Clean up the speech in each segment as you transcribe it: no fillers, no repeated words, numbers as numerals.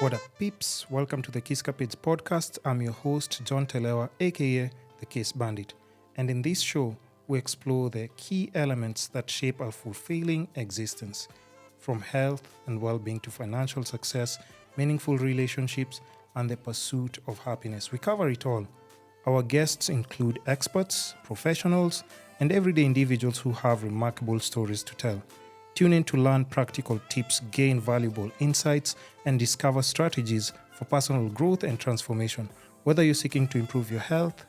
What up, peeps? Welcome to the Kisscapades podcast. I'm your host, John Telewa, aka the Kissbandit. And in this show, we explore the key elements that shape our fulfilling existence, from health and well-being to financial success, meaningful relationships, and the pursuit of happiness. We cover it all. Our guests include experts, professionals, and everyday individuals who have remarkable stories to tell. Tune in to learn practical tips, gain valuable insights, and discover strategies for personal growth and transformation. Whether you're seeking to improve your health,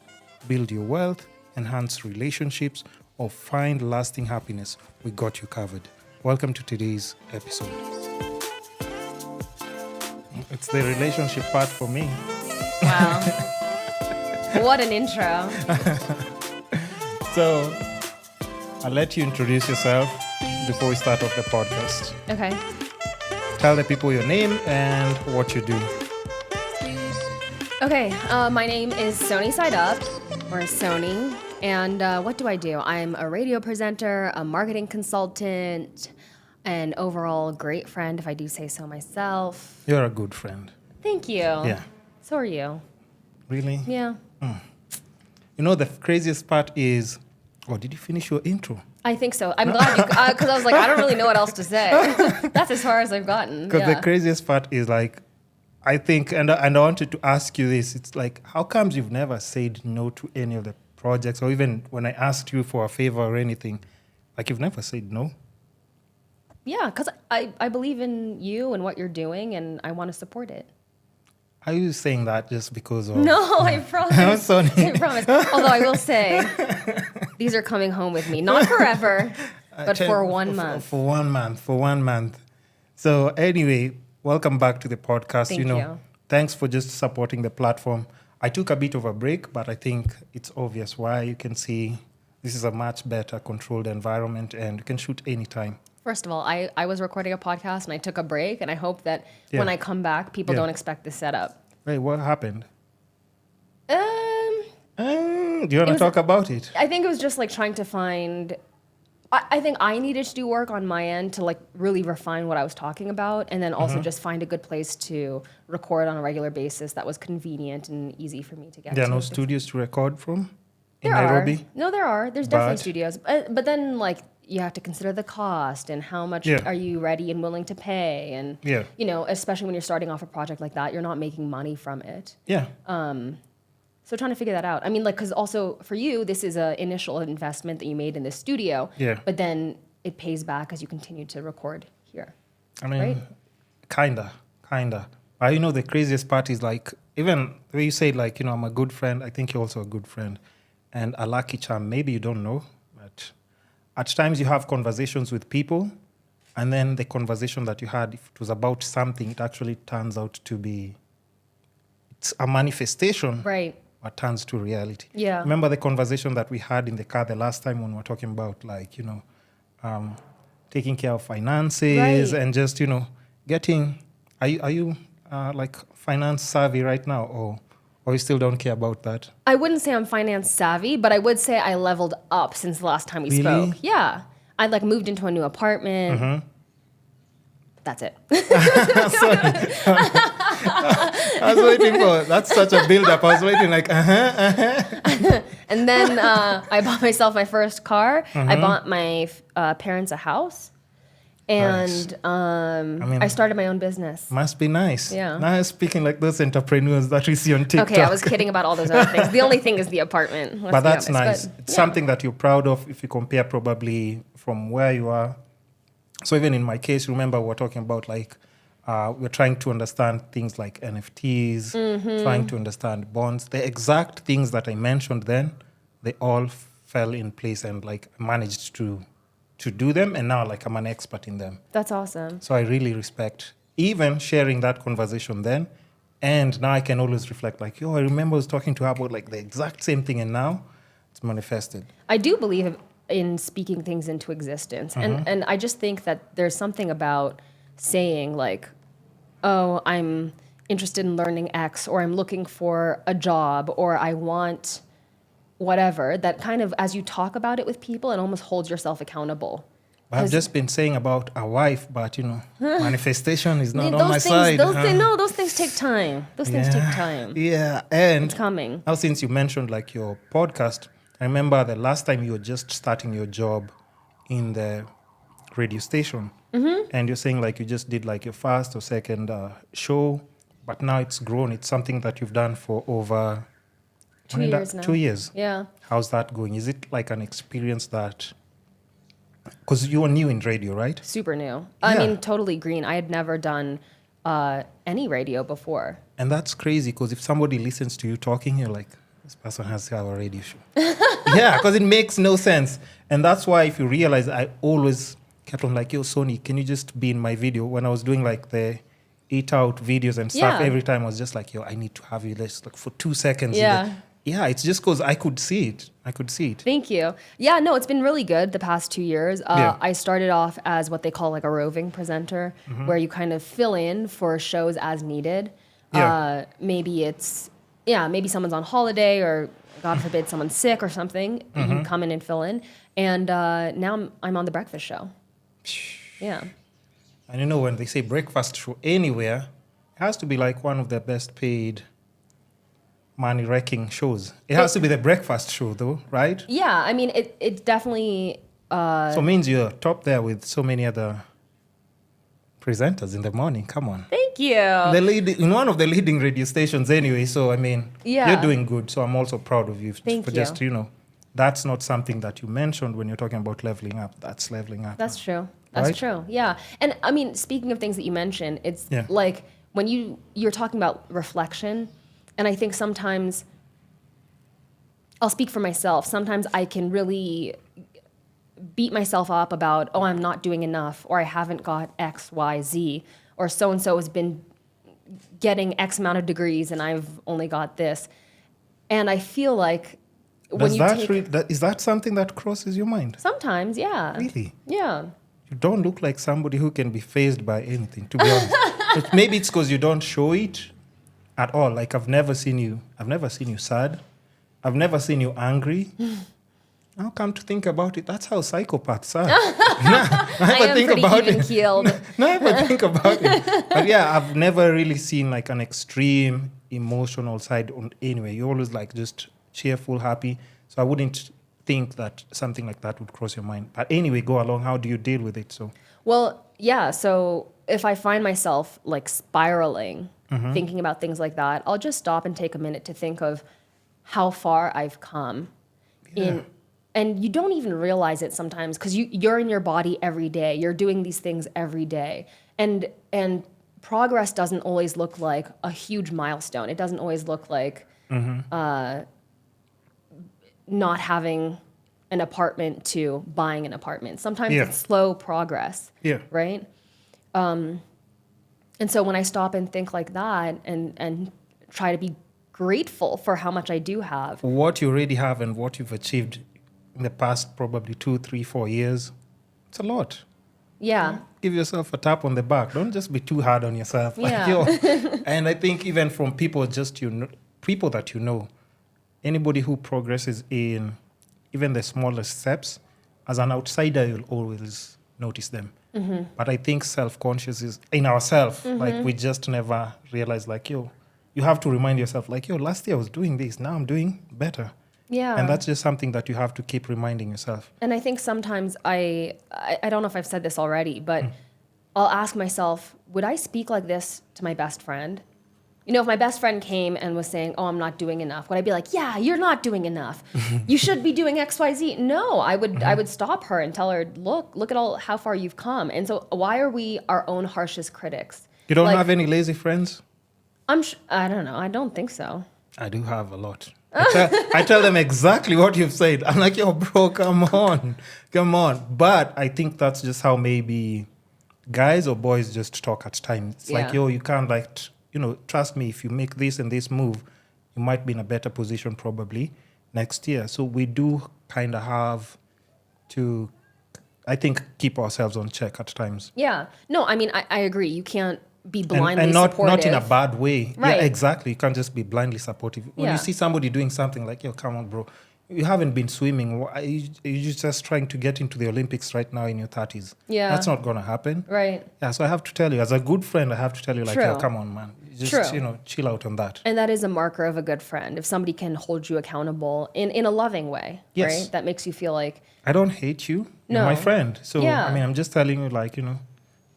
build your wealth, enhance relationships, or find lasting happiness, we got you covered. Welcome to today's episode. It's the relationship part for me. Wow. What an intro. So, I'll let you introduce yourself before we start off the podcast. Okay. Tell the people your name and what you do. Okay. My name is Soni Side Up, or Soni. And what do I do? I'm a radio presenter, a marketing consultant, an overall great friend, if I do say so myself. You're a good friend. Thank you. Yeah. So are you. Really? Yeah. You know, the craziest part is... Oh, did you finish your intro? I think so. I'm glad you... Because I was like, I don't really know what else to say. That's as far as I've gotten. Because Yeah. the craziest part is like, I think, and I wanted to ask you this, it's like, how comes you've never said no to any of the projects, or even when I asked you for a favor or anything, like you've never said no? Yeah, because I believe in you and what you're doing, and I want to support it. Are you saying that just because of... No, I promise. I'm sorry. I promise. Although I will say, these are coming home with me. Not forever, but for 1 month. For 1 month. For 1 month. So anyway, welcome back to the podcast. Thank you. Thanks for just supporting the platform. I took a bit of a break, but I think it's obvious why. You can see this is a much better controlled environment and you can shoot anytime. First of all, I was recording a podcast and I took a break, and I hope that when I come back, people don't expect this setup. Wait, what happened? Do Do you want to talk about it? I think it was just like trying to find... I think I needed to do work on my end to like really refine what I was talking about, and then also just find a good place to record on a regular basis that was convenient and easy for me to get to. There are no studios to record from in There Nairobi? are. No, there are. There's definitely studios. But then, like, you have to consider the cost and how much are you ready and willing to pay. And, you know, especially when you're starting off a project like that, you're not making money from it. Yeah. So trying to figure that out. I mean, like, because also for you, this is an initial investment that you made in this studio. Yeah. But then it pays back as you continue to record here. I mean, right? kinda. But you know, the craziest part is like, even the way you say, like, you know, I'm a good friend, I think you're also a good friend. And a lucky charm, maybe you don't know, but at times you have conversations with people, and then the conversation that you had, if it was about something, it actually turns out to be, it's a manifestation. Right. But turns to reality. Yeah. Remember the conversation that we had in the car the last time when we were talking about, like, you know, taking care of finances and just, you know, getting... Are you like finance savvy right now, or you still don't care about that? I wouldn't say I'm finance savvy, but I would say I leveled up since the last time we Really? spoke. Yeah. I like moved into a new apartment. That's it. I was waiting for... That's such a build-up. I was waiting like, And then I bought myself my first car. I bought my parents a house. And I started my own business. Must be nice. Yeah. Now you're speaking like those entrepreneurs that we see on TikTok. Okay, I was kidding about all those other things. The only thing is the apartment. But that's nice. It's something that you're proud of if you compare probably from where you are. So even in my case, remember we were talking about like, we're trying to understand things like NFTs, trying to understand bonds. The exact things that I mentioned then, they all fell in place and like managed to do them. And now like I'm an expert in them. That's awesome. So I really respect even sharing that conversation then. And now I can always reflect like, yo, I remember I was talking to her about like the exact same thing, and now it's manifested. I do believe in speaking things into existence. And I just think that there's something about saying like, oh, I'm interested in learning X, or I'm looking for a job, or I want whatever, that kind of, as you talk about it with people, it almost holds yourself accountable. I've just been saying about a wife, but manifestation is not on my side. Those things take time. Those things take time. Yeah, and It's coming. now since you mentioned like your podcast, I remember the last time you were just starting your job in the radio station, and you're saying like you just did like your first or second show, but now it's grown. It's something that you've done for over 2 years now. 2 years. Yeah. How's that going? Is it like an experience that... Because you were new in radio, right? Super new. I mean, totally green. I had never done any radio before. And that's crazy because if somebody listens to you talking, you're like, this person has to have a radio show. Yeah, because it makes no sense. And that's why if you realize, I always kept on like, yo, Soni, can you just be in my video? When I was doing like the eat out videos and stuff, every time I was just like, yo, I need to have you just like for 2 seconds. Yeah, it's just because I could see it. Thank you. Yeah, no, it's been really good the past 2 years. I started off as what they call like a roving presenter, where you kind of fill in for shows as needed. Maybe someone's on holiday or God forbid someone's sick or something. You can come in and fill in. And now I'm on the breakfast show. Yeah. And when they say breakfast show anywhere, it has to be like one of the best paid money-wrecking shows. It has to be the breakfast show, though, right? Yeah, I mean, it definitely... so it means you're top there with so many other presenters in the morning. Come on. Thank you. In one of the leading radio stations anyway, so, I mean, you're doing good. So I'm also proud of you. Thank you. Just, that's not something that you mentioned when you're talking about leveling up. That's leveling up. That's true. That's true, yeah. And, I mean, speaking of things that you mentioned, it's like when you're talking about reflection... And I think sometimes, I'll speak for myself, sometimes I can really beat myself up about, oh, I'm not doing enough, or I haven't got X, Y, Z, or so-and-so has been getting X amount of degrees and I've only got this. And I feel like is that something that crosses your mind? Sometimes, yeah. Really? Yeah. You don't look like somebody who can be fazed by anything, to be honest. But maybe it's because you don't show it at all. Like I've never seen you sad. I've never seen you angry. Now come to think about it, that's how psychopaths are. I am pretty even-keeled. Never think about it. But yeah, I've never really seen like an extreme emotional side anyway. You're always like just cheerful, happy. So I wouldn't think that something like that would cross your mind. But anyway, go along. How do you deal with it? Well, yeah. So if I find myself like spiraling, thinking about things like that, I'll just stop and take a minute to think of how far I've come. And you don't even realize it sometimes because you're in your body every day. You're doing these things every day. And progress doesn't always look like a huge milestone. It doesn't always look like not having an apartment to buying an apartment. Sometimes it's slow progress, right? And so when I stop and think like that and try to be grateful for how much I do have. What you already have and what you've achieved in the past probably 2, 3, 4 years, it's a lot. Yeah. Give yourself a tap on the back. Don't just be too hard on yourself. And I think even from people people that you know, anybody who progresses in even the smallest steps, as an outsider, you'll always notice them. But I think self-conscious is in ourselves. Like we just never realize like, you have to remind yourself like, last year I was doing this. Now I'm doing better. Yeah. And that's just something that you have to keep reminding yourself. And I think sometimes I don't know if I've said this already, but I'll ask myself, would I speak like this to my best friend? If my best friend came and was saying, oh, I'm not doing enough, would I be like, yeah, you're not doing enough. You should be doing X, Y, Z. No, I would stop her and tell her, look at how far you've come. And so why are we our own harshest critics? You don't have any lazy friends? I don't know. I don't think so. I do have a lot. I tell them exactly what you've said. I'm like, bro, come on. But I think that's just how maybe guys or boys just talk at times. It's like, you can't trust me, if you make this and this move, you might be in a better position probably next year. So we do kind of have to, I think, keep ourselves on check at times. Yeah. No, I mean, I agree. You can't be blindly and not, supportive. not in a bad way. Right. Yeah, exactly. You can't just be blindly supportive. When you see somebody doing something like, come on, bro, you haven't been swimming. You're just trying to get into the Olympics right now in your 30s. Yeah. That's not going to happen. Right. Yeah, so I have to tell you, as a good friend, I have to tell you, like, True. yeah, come on, man. Just, chill out on that. And that is a marker of a good friend. If somebody can hold you accountable in a loving way, Yes. right? That makes you feel like... I don't hate you. You're No. my friend. So, Yeah. I mean, I'm just telling you, like,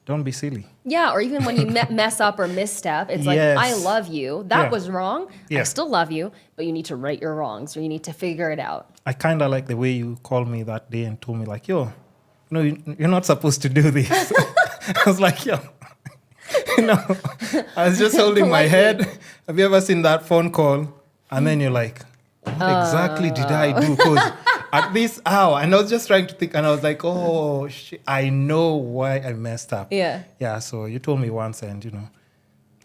don't be silly. Yeah, or even when you mess up or misstep, it's like, Yes. I love you. That was wrong. Yeah. I still love you, but you need to right your wrongs or you need to figure it out. I kind of like the way you called me that day and told me, like, yo, you're not supposed to do this. I was like, yo, I was just holding my head. Have you ever seen that phone call? And then you're like, what exactly did I do? Because at this hour, and I was just trying to think, and I was like, oh, shit, I know why I messed up. Yeah. Yeah, so you told me once, and,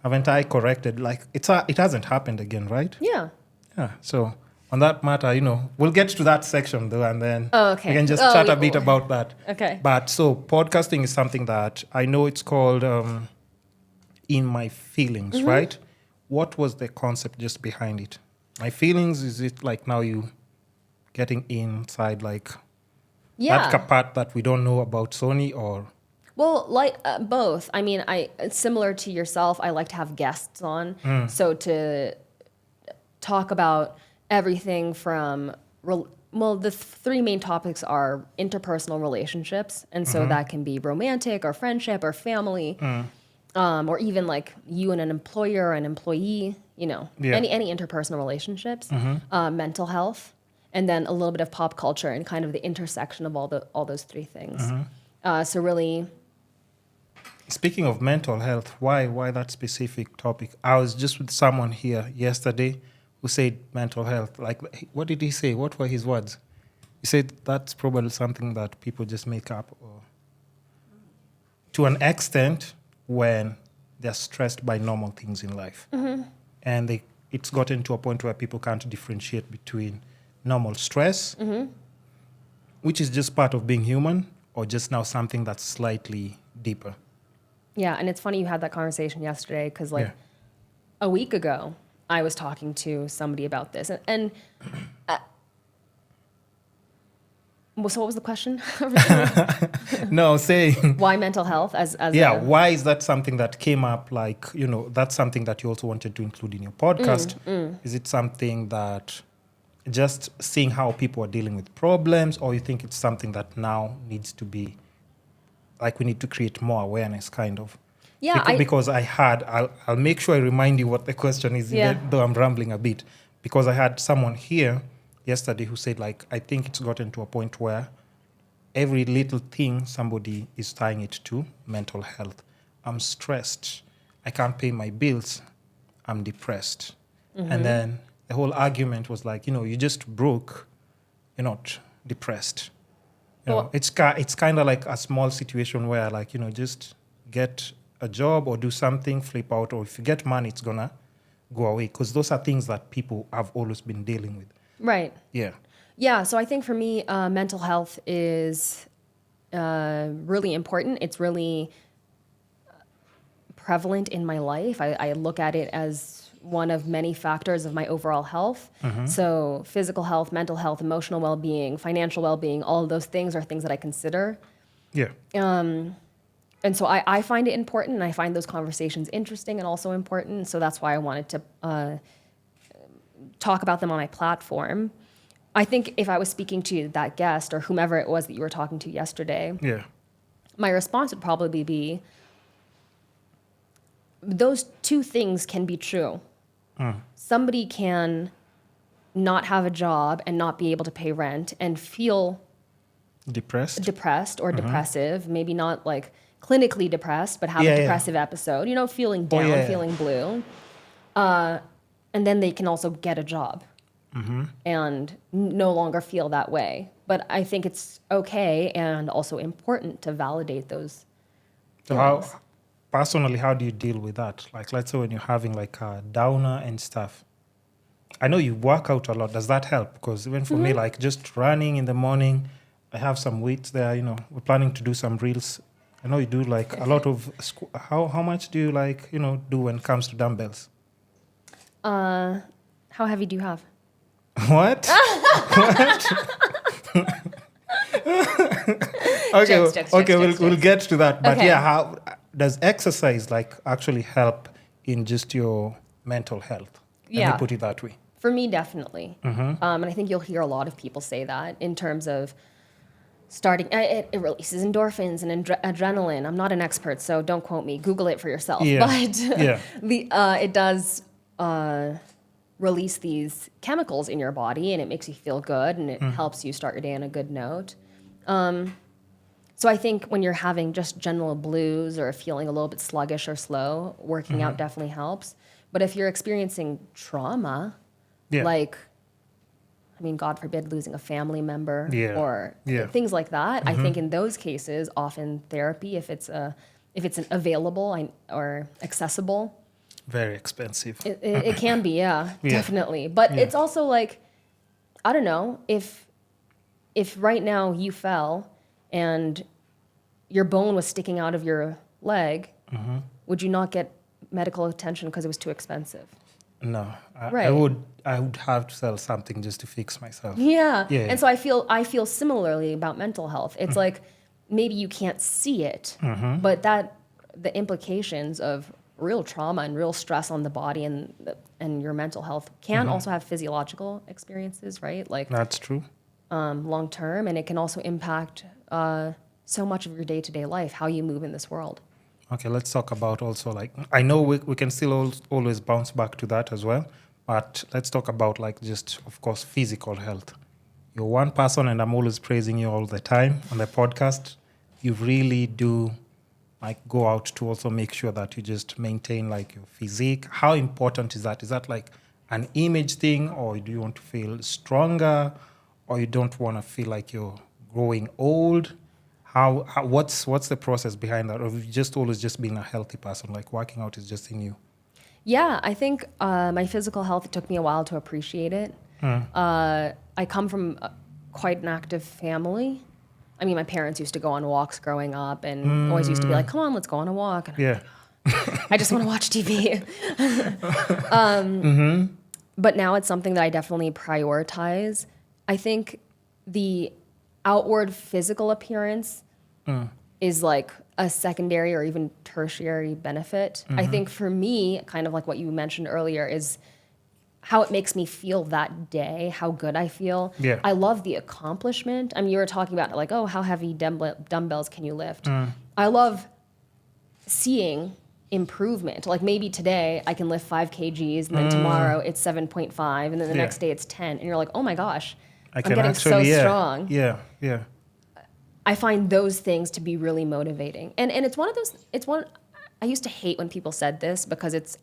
haven't I corrected? Like, it hasn't happened again, right? Yeah. Yeah, so on that matter, we'll get to that section, though, and then okay. we can just chat a bit about that. Okay. But so podcasting is something that I know it's called In My Feelings, right? What was the concept just behind it? My feelings, is it like now you getting inside like that part that we don't know about Soni, or? Well, like both. I mean, similar to yourself, I like to have guests on. So to talk about everything from, the three main topics are interpersonal relationships. And so that can be romantic or friendship or family, or even like you and an employer or an employee, any interpersonal relationships, mental health, and then a little bit of pop culture and kind of the intersection of all those three things. So really... Speaking of mental health, why that specific topic? I was just with someone here yesterday who said mental health. Like, what did he say? What were his words? He said that's probably something that people just make up, or to an extent when they're stressed by normal things in life. And it's gotten to a point where people can't differentiate between normal stress, which is just part of being human, or just now something that's slightly deeper. Yeah, and it's funny you had that conversation yesterday because, a week ago, I was talking to somebody about this. And so what was the question? No, saying... Why mental health? Why is that something that came up, like, that's something that you also wanted to include in your podcast? Is it something that just seeing how people are dealing with problems, or you think it's something that now needs to be... like we need to create more awareness, kind of. Yeah, because I'll make sure I remind you what the question is, even though I'm rambling a bit. Because I had someone here yesterday who said, like, I think it's gotten to a point where every little thing somebody is tying it to mental health. I'm stressed. I can't pay my bills. I'm depressed. And then the whole argument was like, you just broke. You're not depressed. It's kind of like a small situation where, like, just get a job or do something, flip out, or if you get money, it's gonna go away, because those are things that people have always been dealing with. Right. Yeah. Yeah. So I think for me, mental health is really important. It's really prevalent in my life. I look at it as one of many factors of my overall health. So physical health, mental health, emotional well-being, financial well-being, all of those things are things that I consider. Yeah. And so I find it important, and I find those conversations interesting and also important. So that's why I wanted to talk about them on my platform. I think if I was speaking to that guest or whomever it was that you were talking to yesterday, my response would probably be, those two things can be true. Somebody can not have a job and not be able to pay rent and feel depressed or depressive, maybe not like clinically depressed, but have a depressive episode, feeling down, feeling blue. And then they can also get a job and no longer feel that way. But I think it's okay and also important to validate those feelings. Personally, how do you deal with that? Like, let's say when you're having like a downer and stuff. I know you work out a lot. Does that help? Because even for me, like just running in the morning, I have some weights there, we're planning to do some reels. I know you do like a lot of, how much do you like, do when it comes to dumbbells? How heavy do you have? What? What? Okay, Jokes, we'll get to that. But Okay. yeah, how does exercise like actually help in just your mental health? Let Yeah. me put it that way. For me, definitely. Mm-hmm. And I think you'll hear a lot of people say that in terms of starting, it releases endorphins and adrenaline. I'm not an expert, so don't quote me. Google it for yourself. Yeah. But Yeah. it does release these chemicals in your body, and it makes you feel good, and it helps you start your day on a good note. So I think when you're having just general blues or feeling a little bit sluggish or slow, working out definitely helps. But if you're experiencing trauma, Yeah. like, I mean, God forbid, losing a family member or things like that, I think in those cases, often therapy, if it's available or accessible, Very expensive. it can be, definitely. But it's also like, I don't know, if right now you fell and your bone was sticking out of your leg, would you not get medical attention because it was too expensive? No, Right. I would have to sell something just to fix myself. Yeah. Yeah. And so I feel similarly about mental health. It's like maybe you can't see it, but the implications of real trauma and real stress on the body and your mental health can also have physiological experiences, right? Like That's true. long term, and it can also impact so much of your day-to-day life, how you move in this world. Okay, let's talk about also like, I know we can still always bounce back to that as well, but let's talk about like just, of course, physical health. You're one person, and I'm always praising you all the time on the podcast. You really do like go out to also make sure that you just maintain like your physique. How important is that? Is that like an image thing, or do you want to feel stronger, or you don't want to feel like you're growing old? How what's the process behind that? Or have you just always just been a healthy person, like working out is just in you? Yeah, I think my physical health, it took me a while to appreciate it. I come from quite an active family. I mean, my parents used to go on walks growing up and always used to be like, come on, let's go on a walk. And Yeah. I just want to watch TV. But now it's something that I definitely prioritize. I think the outward physical appearance is like a secondary or even tertiary benefit. I think for me, kind of like what you mentioned earlier, is how it makes me feel that day, how good I feel. Yeah. I love the accomplishment. I mean, you were talking about like, oh, how heavy dumbbells can you lift? I love seeing improvement. Like maybe today I can lift 5 kgs and then tomorrow it's 7.5 and then the next day it's 10. And you're like, oh my gosh, I'm getting so strong. Yeah. I find those things to be really motivating. And it's one of those, I used to hate when people said this because it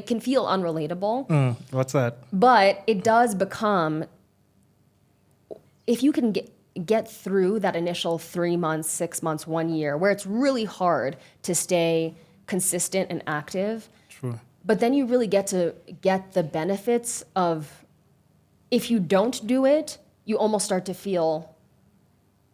can feel unrelatable. What's that? But it does become, if you can get through that initial 3 months, 6 months, 1 year, where it's really hard to stay consistent and active. True. But then you really get to get the benefits of, if you don't do it, you almost start to feel,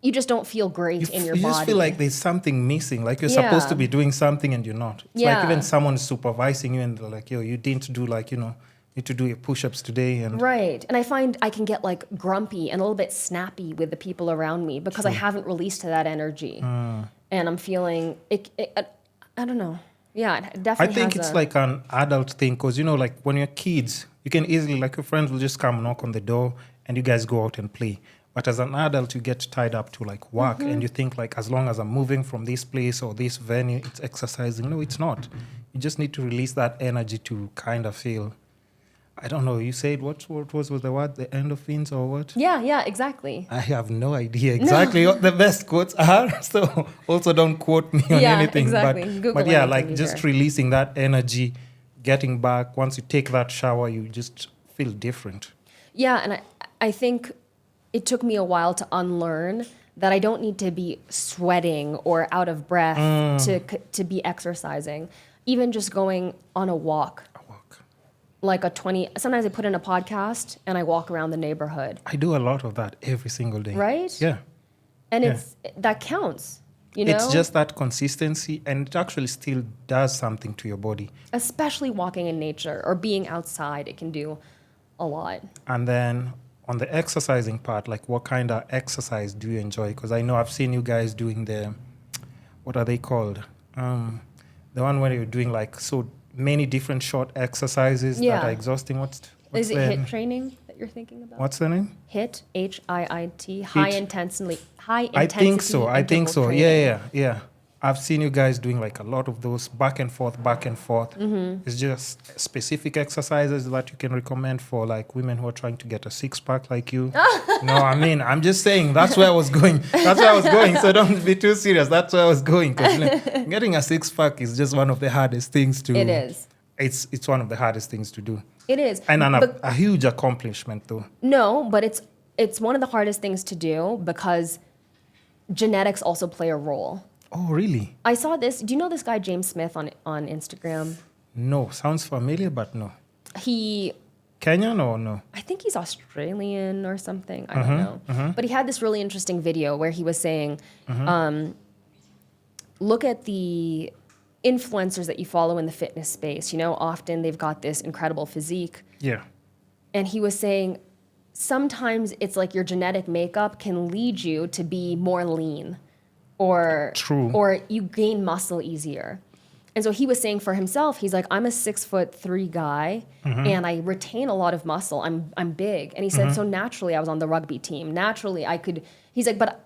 you just don't feel great in your body. You just feel like there's something missing, like you're supposed to be doing something and you're not. It's like even someone supervising you and they're like, yo, you didn't do like, need to do your push-ups today. And right. And I find I can get like grumpy and a little bit snappy with the people around me because I haven't released that energy. And I'm feeling, I don't know. Yeah, it definitely I think it's like an adult thing because, like when you're kids, you can easily, like your friends will just come knock on the door and you guys go out and play. But as an adult, you get tied up to like work and you think like, as long as I'm moving from this place or this venue, it's exercising. No, it's not. You just need to release that energy to kind of feel, I don't know, you said what was the word, the endorphins or what? Yeah, exactly. I have no idea exactly what the best quotes are. So also don't quote me on anything. Exactly. But yeah, like just releasing that energy, getting back. Once you take that shower, you just feel different. Yeah, and I think it took me a while to unlearn that I don't need to be sweating or out of breath to be exercising. Even just going on a walk. Like sometimes I put in a podcast and I walk around the neighborhood. I do a lot of that every single day. Right? Yeah. And that counts, It's just that consistency and it actually still does something to your body. Especially walking in nature or being outside, it can do a lot. And then on the exercising part, like what kind of exercise do you enjoy? Because I know I've seen you guys doing what are they called? The one where you're doing like so many different short exercises that are exhausting. What's Is it the HIIT training that you're thinking about? What's the name? HIIT, HIIT, high intensity. I think so. Interval Yeah, training. yeah. I've seen you guys doing like a lot of those back and forth. It's just specific exercises that you can recommend for like women who are trying to get a six-pack like you. No, I mean, I'm just saying that's where I was going. So don't be too serious. That's where I was going. Because getting a six-pack is just one of the hardest things to... It is. It's one of the hardest things to do. It is. And a huge accomplishment though. No, but it's one of the hardest things to do because genetics also play a role. Oh, really? I saw this. Do you know this guy, James Smith, on Instagram? No. Sounds familiar, but no. He... Kenyan or no? I think he's Australian or something. I don't know. But he had this really interesting video where he was saying, look at the influencers that you follow in the fitness space. You know, often they've got this incredible physique. Yeah. And he was saying, sometimes it's like your genetic makeup can lead you to be more lean. Or you gain muscle easier. And so he was saying for himself, he's like, I'm a 6'3" guy and I retain a lot of muscle. I'm big. And he said, so naturally I was on the rugby team. Naturally I could, he's like, but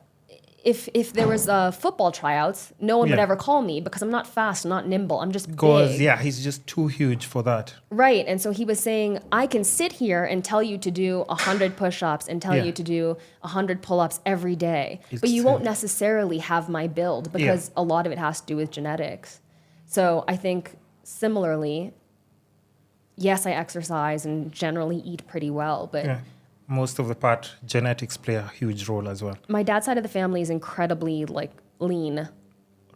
if there was football tryouts, no one would ever call me because I'm not fast, I'm not nimble, I'm just big. He's just too huge for that. Right. And so he was saying, I can sit here and tell you to do 100 push-ups and tell you to do 100 pull-ups every day. But you won't necessarily have my build because a lot of it has to do with genetics. So I think similarly, yes, I exercise and generally eat pretty well, but... Yeah. Most of the part, genetics play a huge role as well. My dad's side of the family is incredibly, like, lean.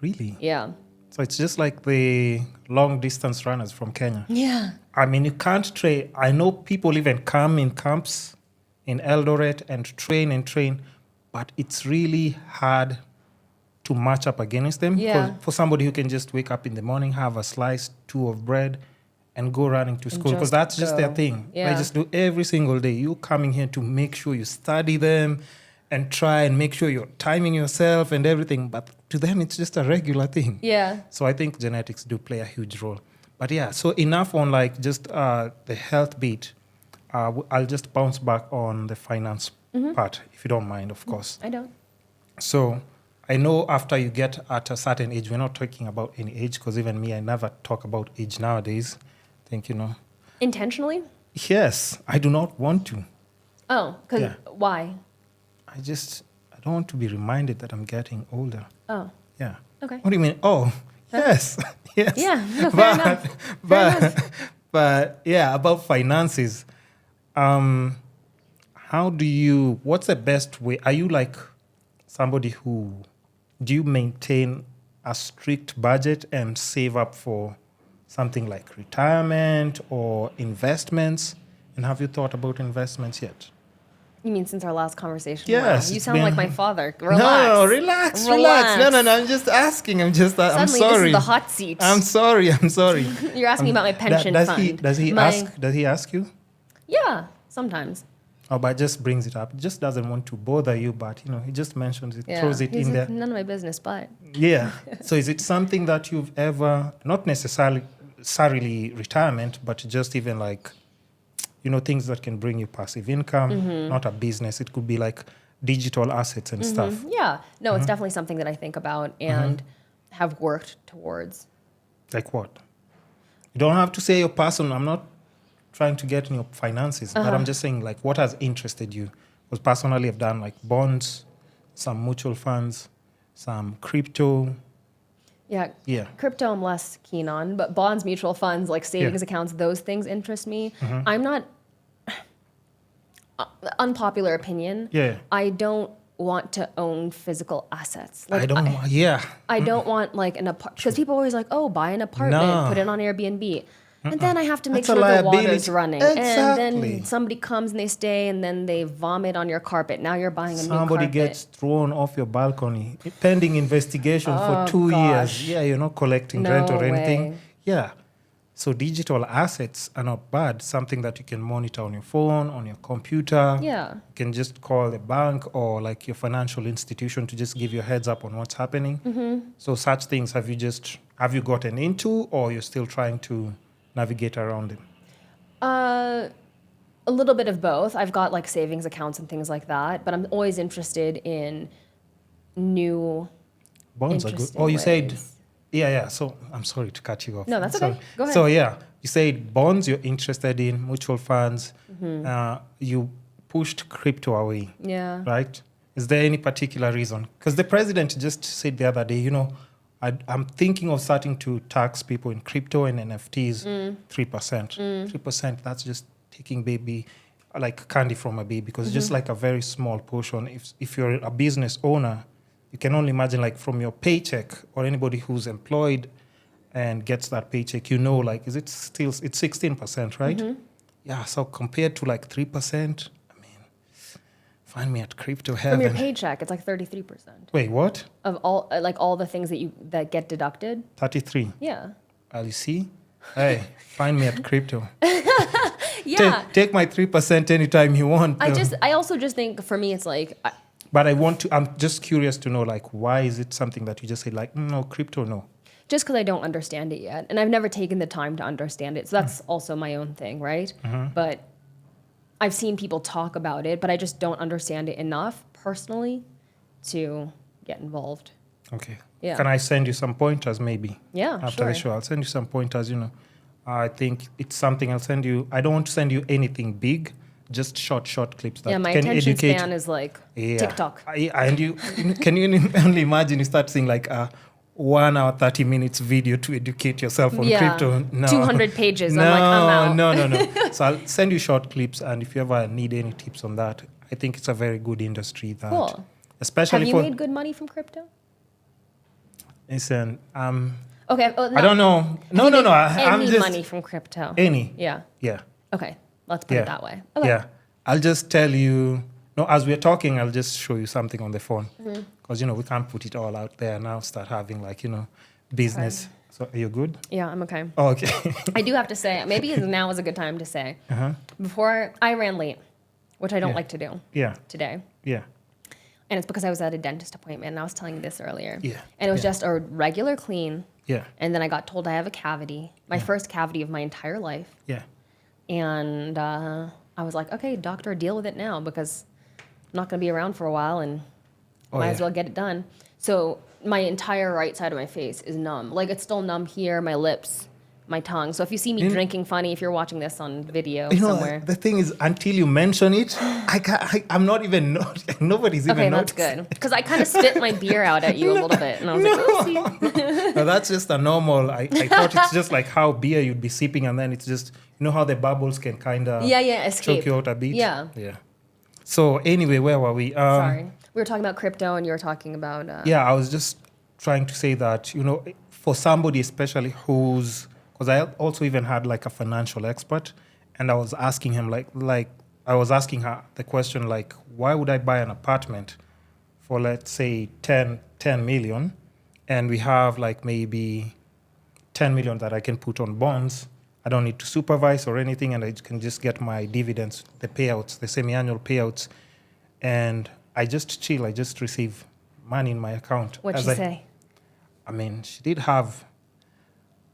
Really? Yeah. So it's just like the long-distance runners from Kenya. Yeah. I mean, you can't train. I know people even come in camps in Eldoret and train, but it's really hard to match up against them. Yeah. For somebody who can just wake up in the morning, have a slice, 2 of bread, and go running to school, because that's just their thing. Yeah. They just do every single day. You coming here to make sure you study them and try and make sure you're timing yourself and everything. But to them, it's just a regular thing. Yeah. So I think genetics do play a huge role. But yeah, so enough on like just the health bit. I'll just bounce back on the finance part, if you don't mind, of course. I don't. So I know after you get at a certain age, we're not talking about any age, because even me, I never talk about age nowadays. I think, Intentionally? Yes, I do not want to. Oh, because why? I don't want to be reminded that I'm getting older. Oh. Yeah. Okay. What do you mean? Oh, yes. Yes. Yeah, no, fair enough. But yeah, about finances. What's the best way? Are you like somebody do you maintain a strict budget and save up for something like retirement or investments? And have you thought about investments yet? You mean since our last conversation? Yes. Wow. You sound like my father. Relax. No, relax. No, I'm just asking. I'm sorry. Suddenly this is the hot seat. I'm sorry. You're asking about my pension fund. Does he ask you? Yeah, sometimes. Oh, but just brings it up. He just doesn't want to bother you, but he just mentions it, throws it in there. None of my business, but. Yeah. So is it something that you've ever, not necessarily retirement, but just even like, things that can bring you passive income, not a business. It could be like digital assets and stuff. Yeah. No, it's definitely something that I think about and have worked towards. Like what? You don't have to say your personal. I'm not trying to get in your finances, but I'm just saying like what has interested you. Because personally I've done like bonds, some mutual funds, some crypto. Yeah. Crypto I'm less keen on, but bonds, mutual funds, like savings accounts, those things interest me. I'm not, unpopular opinion. Yeah. I don't want to own physical assets. Like, I don't want like an apartment, because people are always like, oh, buy an apartment, put it on Airbnb. And then I have to make sure the water's running. Exactly. And then somebody comes and they stay and then they vomit on your carpet. Now you're buying a new carpet. Somebody gets thrown off your balcony. Pending investigation for 2 years. Yeah, you're not collecting rent or anything. Way. Yeah. So digital assets are not bad. Something that you can monitor on your phone, on your computer. Yeah. You can just call the bank or like your financial institution to just give you a heads up on what's happening. So such things have you gotten into, or you're still trying to navigate around them? A little bit of both. I've got like savings accounts and things like that, but I'm always interested in new Bonds are good. interesting Oh, you said, ways. yeah. So I'm sorry to cut you off. No, that's okay. Go ahead. So yeah, you said bonds you're interested in, mutual funds. You pushed crypto away, Yeah. right? Is there any particular reason? Because the president just said the other day, I'm thinking of starting to tax people in crypto and NFTs 3%. 3%, that's just taking baby, like candy from a baby, because it's just like a very small portion. If you're a business owner, you can only imagine like from your paycheck, or anybody who's employed and gets that paycheck, like, is it still, it's 16%, right? Yeah, so compared to like 3%, I mean, find me at crypto heaven. From your paycheck, it's like 33% Wait, what? of all the things that get deducted. 33. Yeah. You see? Hey, find me at crypto. Yeah. Take my 3% anytime you want. I also just think for me it's like But I'm just curious to know, like, why is it something that you just say, like, no, crypto, no? just because I don't understand it yet, and I've never taken the time to understand it. So that's also my own thing, right? But I've seen people talk about it, but I just don't understand it enough personally to get involved. Okay. Yeah. Can I send you some pointers maybe? Yeah, After the sure. show, I'll send you some pointers, I think it's something I'll send you. I don't want to send you anything big, just short clips that Yeah, my can attention educate. span is like Yeah. TikTok. And you can you only imagine you start seeing like a 1 hour 30 minutes video to educate yourself on crypto? No. 200 pages. No, I'm like, I'm out. no. So I'll send you short clips, and if you ever need any tips on that, I think it's a very good industry. That, Cool. especially Have you for made good money from crypto? listen, Okay. Oh, no. I don't know. No. I'm Any just money from crypto? any. Yeah. Yeah. Okay. Let's put Yeah. it that way. Okay. Yeah. I'll just tell you. No, as we're talking, I'll just show you something on the phone, because we can't put it all out there now. Start having business. So are you good? Yeah, I'm okay. Oh, okay. I do have to say, maybe now is a good time to say, before I ran late, which I don't Yeah. like to do Yeah. today. Yeah. And it's because I was at a dentist appointment, and I was telling you this earlier. Yeah. And it was Yeah. just a regular clean. Yeah. And then I got told I have a cavity, my first cavity of my entire life. Yeah. And I was like, okay, doctor, deal with it now, because I'm not going to be around for a while, and might as well get it done. So my entire right side of my face is numb. Like, it's still numb here, my lips, my tongue. So if you see me drinking funny, if you're watching this on video somewhere. The thing is, until you mention it, I'm not even, nobody's even Okay, that's noticing. good. Because I kind of spit my beer out at you a little bit. And I was like, oopsie. No, that's just a normal, I thought it's just like how beer you'd be sipping, and then it's just, how the bubbles can kind of escape. choke you out a bit. Yeah. Yeah. So anyway, where were we? Sorry. We were talking about crypto, and you were talking about... Yeah, I was just trying to say that, for somebody especially because I also even had like a financial expert, and I was asking him I was asking her the question, like, why would I buy an apartment for, let's say, 10 million, and we have like maybe 10 million that I can put on bonds. I don't need to supervise or anything, and I can just get my dividends, the payouts, the semi-annual payouts, and I just chill. I just receive money in my account. What'd she say? I mean, she did have,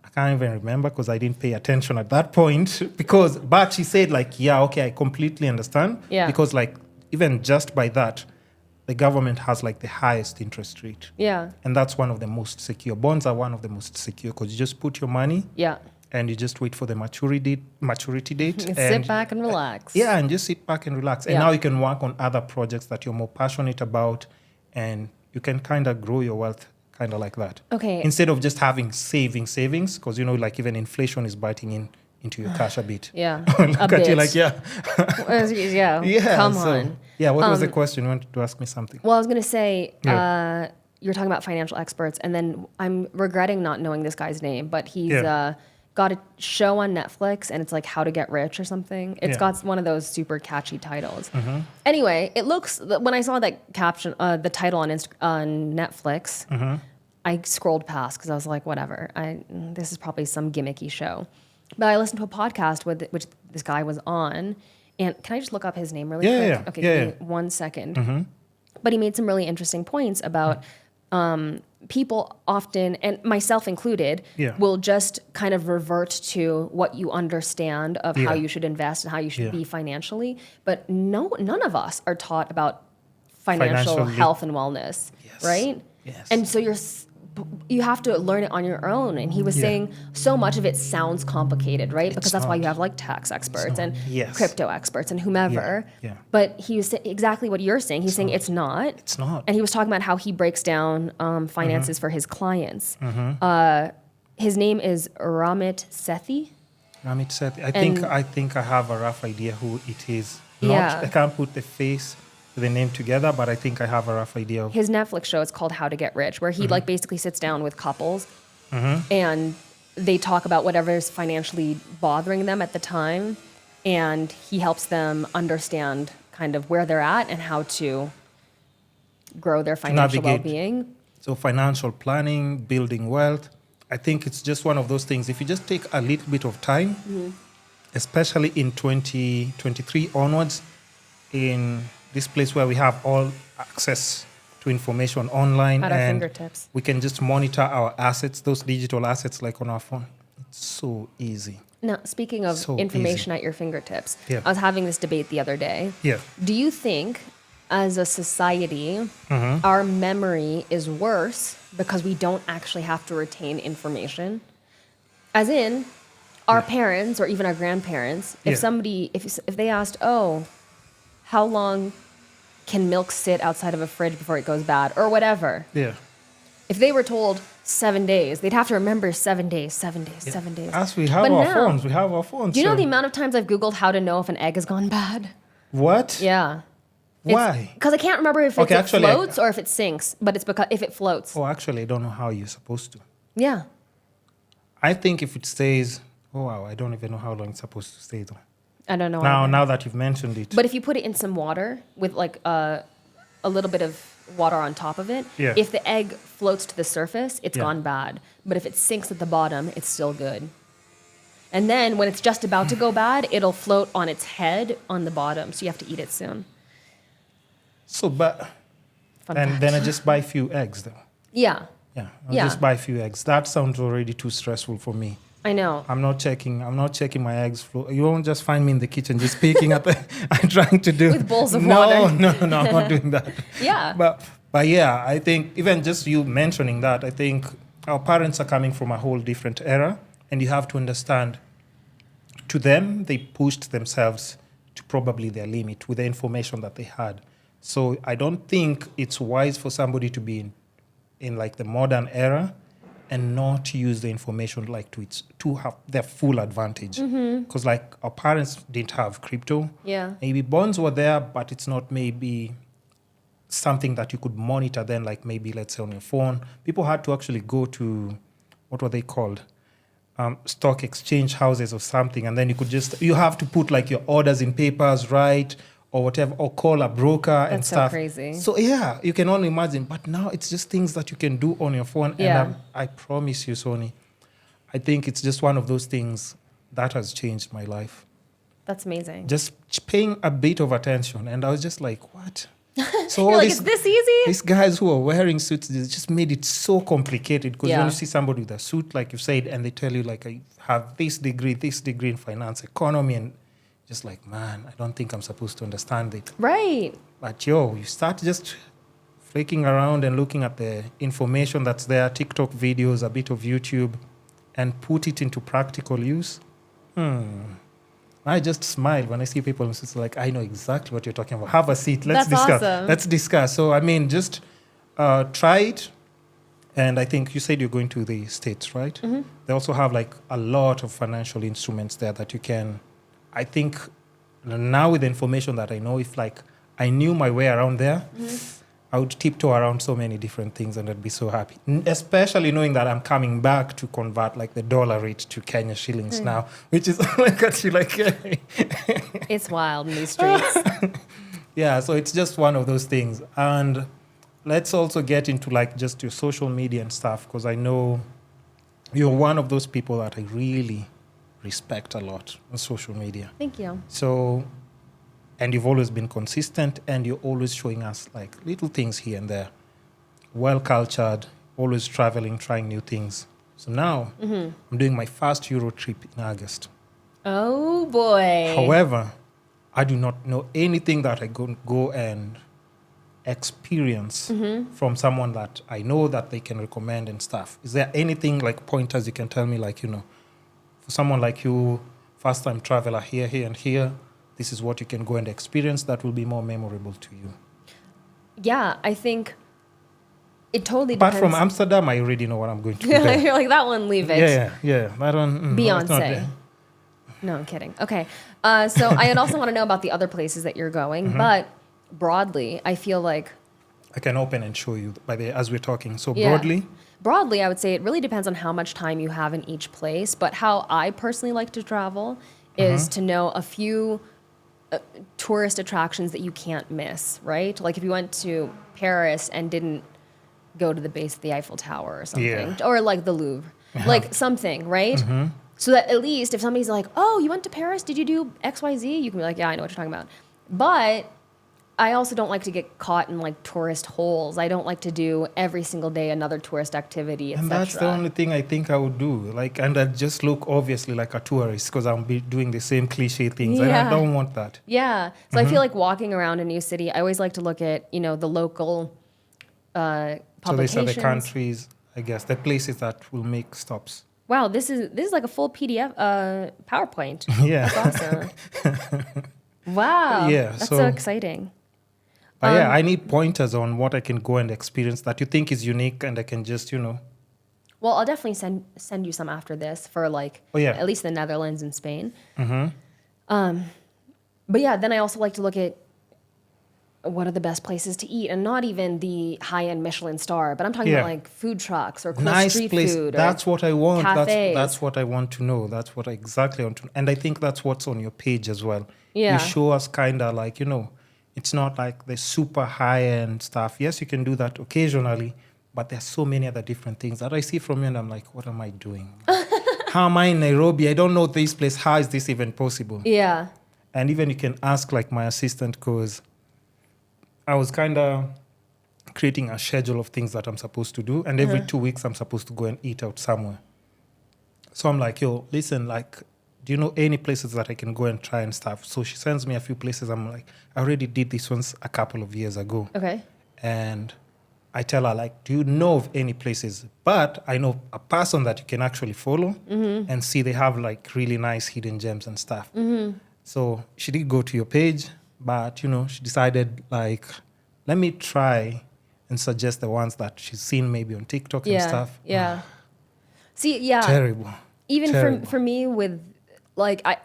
I can't even remember because I didn't pay attention at that point, but she said yeah, okay, I completely understand. Yeah. Because even just by that, the government has the highest interest rate. Yeah. And that's one of the most secure. Bonds are one of the most secure because you just put your money. Yeah. And you just wait for the maturity date. And sit back and relax. Yeah, and just sit back and relax. And now you can work on other projects that you're more passionate about, and you can kind of grow your wealth kind of like that. Okay. Instead of just having savings, because, even inflation is biting into your cash a bit. Yeah. Look at you yeah. Yeah. Come on. Yeah, what was the question? You wanted to ask me something? Well, I was going to say, you're talking about financial experts, and then I'm regretting not knowing this guy's name, but he's got a show on Netflix, and it's like How to Get Rich or something. It's got one of those super catchy titles. Anyway, it looks, when I saw that caption, the title on Netflix, I scrolled past because I was like, whatever. This is probably some gimmicky show. But I listened to a podcast which this guy was on, and can I just look up his name really quick? Yeah. Okay, Yeah, give me 1 second. But he made some really interesting points about people often, and myself included, Yeah. will just kind of revert to what you understand of how Yeah. you should invest and how you should Yeah. be financially. But none of us are taught about financial Financial health and wellness, Yes. right? Yes. And so you have to learn it on your own. And he was Yeah. saying so much of it sounds complicated, right? Because It's that's why you not. have like tax experts and Yes. crypto experts and whomever. Yeah. But he was exactly what you're saying. He's saying it's not. It's not. And he was talking about how he breaks down finances for his clients. His name is Ramit Sethi. Ramit said, I And- think I have a rough idea who it is. Not, Yeah. I can't put the face, the name together, but I think I have a rough idea of. His Netflix show is called How to Get Rich, where he like basically sits down with couples and they talk about whatever is financially bothering them at the time, and he helps them understand kind of where they're at and how to grow their financial navigate. well-being. So financial planning, building wealth, I think it's just one of those things. If you just take a little bit of time, especially in 2023 onwards, in this place where we have all access to information online At our and fingertips. we can just monitor our assets, those digital assets like on our phone. It's so easy. Now, speaking of So information at your fingertips, Yeah. I was having this debate the other day. Yeah. Do you think, as a society, our memory is worse because we don't actually have to retain information? As in, our parents or even our grandparents, if Yeah. somebody, if they asked, "Oh, how long can milk sit outside of a fridge before it goes bad?" or whatever, Yeah. if they were told 7 days, they'd have to remember 7 days, 7 days, 7 days. As we have But our now- phones, we have our phones. Do you know so- the amount of times I've Googled how to know if an egg has gone bad? What? Yeah. Why? Because I can't remember if Okay, it actually, I- floats or if it sinks, but it's because if it floats. Oh, actually, I don't know how you're supposed to. Yeah. I think if it stays, oh wow, I don't even know how long it's supposed to stay though. I don't know. Now, either. now that you've mentioned it, But if you put it in some water with like a little bit of water on top of it, Yeah. if the egg floats to the surface, it's Yeah. gone bad. But if it sinks at the bottom, it's still good. And then when it's just about to go bad, it'll float on its head on the bottom. So you have to eat it soon. so but Fun and fact. then I just buy a few eggs though. Yeah, Yeah, I'll Yeah. just buy a few eggs. That sounds already too stressful for me. I know. I'm not checking my eggs flow. You won't just find me in the kitchen just peeking at the. I'm trying to do With bowls of no, water. No, I'm not doing that. Yeah. But yeah, I think even just you mentioning that, I think our parents are coming from a whole different era, and you have to understand. To them, they pushed themselves to probably their limit with the information that they had. So I don't think it's wise for somebody to be in like the modern era and not use the information like to have their full advantage. Because like our parents didn't have crypto. Yeah. Maybe bonds were there, but it's not maybe something that you could monitor then, like maybe let's say on your phone. People had to actually go to, what were they called? Stock exchange houses or something, and then you have to put like your orders in papers, right? Or whatever, or call a broker and That's so stuff. crazy. So yeah, you can only imagine. But now it's just things that you can do on your phone. Yeah. And I promise you, Soni, I think it's just one of those things that has changed my life. That's amazing. Just paying a bit of attention. And I was just like, what? So You're all like, this, is this easy? these guys who are wearing suits, they just made it so complicated. Because Yeah. when you see somebody with a suit, like you said, and they tell you, like, I have this degree in finance, economy, and just like, man, I don't think I'm supposed to understand it. Right. But you start just flicking around and looking at the information that's there, TikTok videos, a bit of YouTube, and put it into practical use. I just smile when I see people and it's like, I know exactly what you're talking about. Have a seat. Let's That's discuss. awesome. Let's discuss. So, I mean, just try it. And I think you said you're going to the States, right? Mm-hmm. They also have like a lot of financial instruments there that you can, I think now with the information that I know, if like I knew my way around there, I would tiptoe around so many different things and I'd be so happy. Especially knowing that I'm coming back to convert like the dollar rate to Kenya shillings now, which is like actually like, It's wild in these streets. yeah, so it's just one of those things. And let's also get into like just your social media and stuff, because I know you're one of those people that I really respect a lot on social media. Thank you. So, and you've always been consistent, and you're always showing us like little things here and there. Well cultured, always traveling, trying new things. So now I'm doing my first Euro trip in August. Oh boy. However, I do not know anything that I go and experience from someone that I know that they can recommend and stuff. Is there anything like pointers you can tell me, like, for someone like you, first time traveler here, and here, this is what you can go and experience that will be more memorable to you? Yeah, I think it totally Apart depends. from Amsterdam, I already know what I'm going to do there. You're like, that one, leave it. Yeah. That one, no, it's not Beyonce. there. No, I'm kidding. Okay. So I also want to know about the other places that you're going, but broadly, I feel like... I can open and show you as we're talking. So Yeah. broadly, I would say it really depends on how much time you have in each place. But how I personally like to travel is to know a few tourist attractions that you can't miss, right? Like if you went to Paris and didn't go to the base of the Eiffel Tower or something, Yeah. or like the Louvre, like something, right? So that at least if somebody's like, oh, you went to Paris, did you do XYZ? You can be like, yeah, I know what you're talking about. But I also don't like to get caught in like tourist holes. I don't like to do every single day another tourist activity, etc. and that's the only thing I think I would do. Like, and I just look obviously like a tourist because I'm doing the same cliche things. And I don't want that. Yeah. So I feel like walking around a new city, I always like to look at, the local publications. So these are the countries, I guess, the places that will make stops. Wow, this is like a full PDF PowerPoint. Yeah. That's awesome. Wow. Yeah, That's so- so exciting. But yeah, I need pointers on what I can go and experience that you think is unique, and I can just, Well, I'll definitely send you some after this for like at least the Netherlands and Spain. But yeah, then I also like to look at what are the best places to eat, and not even the high-end Michelin star, but I'm talking about like food trucks or cool nice street place. food. That's what I want. Cafes. That's what I want to know. That's what I exactly want to know. And I think that's what's on your page as well. Yeah. You show us kind of like, it's not like the super high-end stuff. Yes, you can do that occasionally, but there's so many other different things that I see from you, and I'm like, what am I doing? How am I in Nairobi? I don't know this place. How is this even possible? Yeah. And even you can ask like my assistant, because I was kind of creating a schedule of things that I'm supposed to do. And every 2 weeks, I'm supposed to go and eat out somewhere. So I'm like, yo, listen, like, do you know any places that I can go and try and stuff? So she sends me a few places. I'm like, I already did this once a couple of years ago. Okay. And I tell her, like, do you know of any places? But I know a person that you can actually follow and see they have like really nice hidden gems and stuff. So she did go to your page, but, she decided like, let me try and suggest the ones that she's seen maybe on TikTok and stuff. Yeah. See, yeah. Terrible. Even Terrible. for me with like, I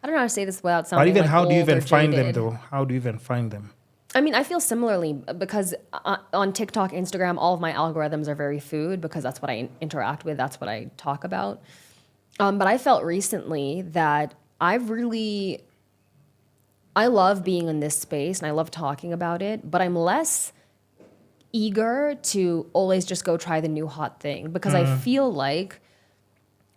don't know how to say this without sounding But even like how do you old or even find them jaded. though? How do you even find them? I mean, I feel similarly because on TikTok, Instagram, all of my algorithms are very food because that's what I interact with. That's what I talk about. But I felt recently that I love being in this space and I love talking about it, but I'm less eager to always just go try the new hot thing because I feel like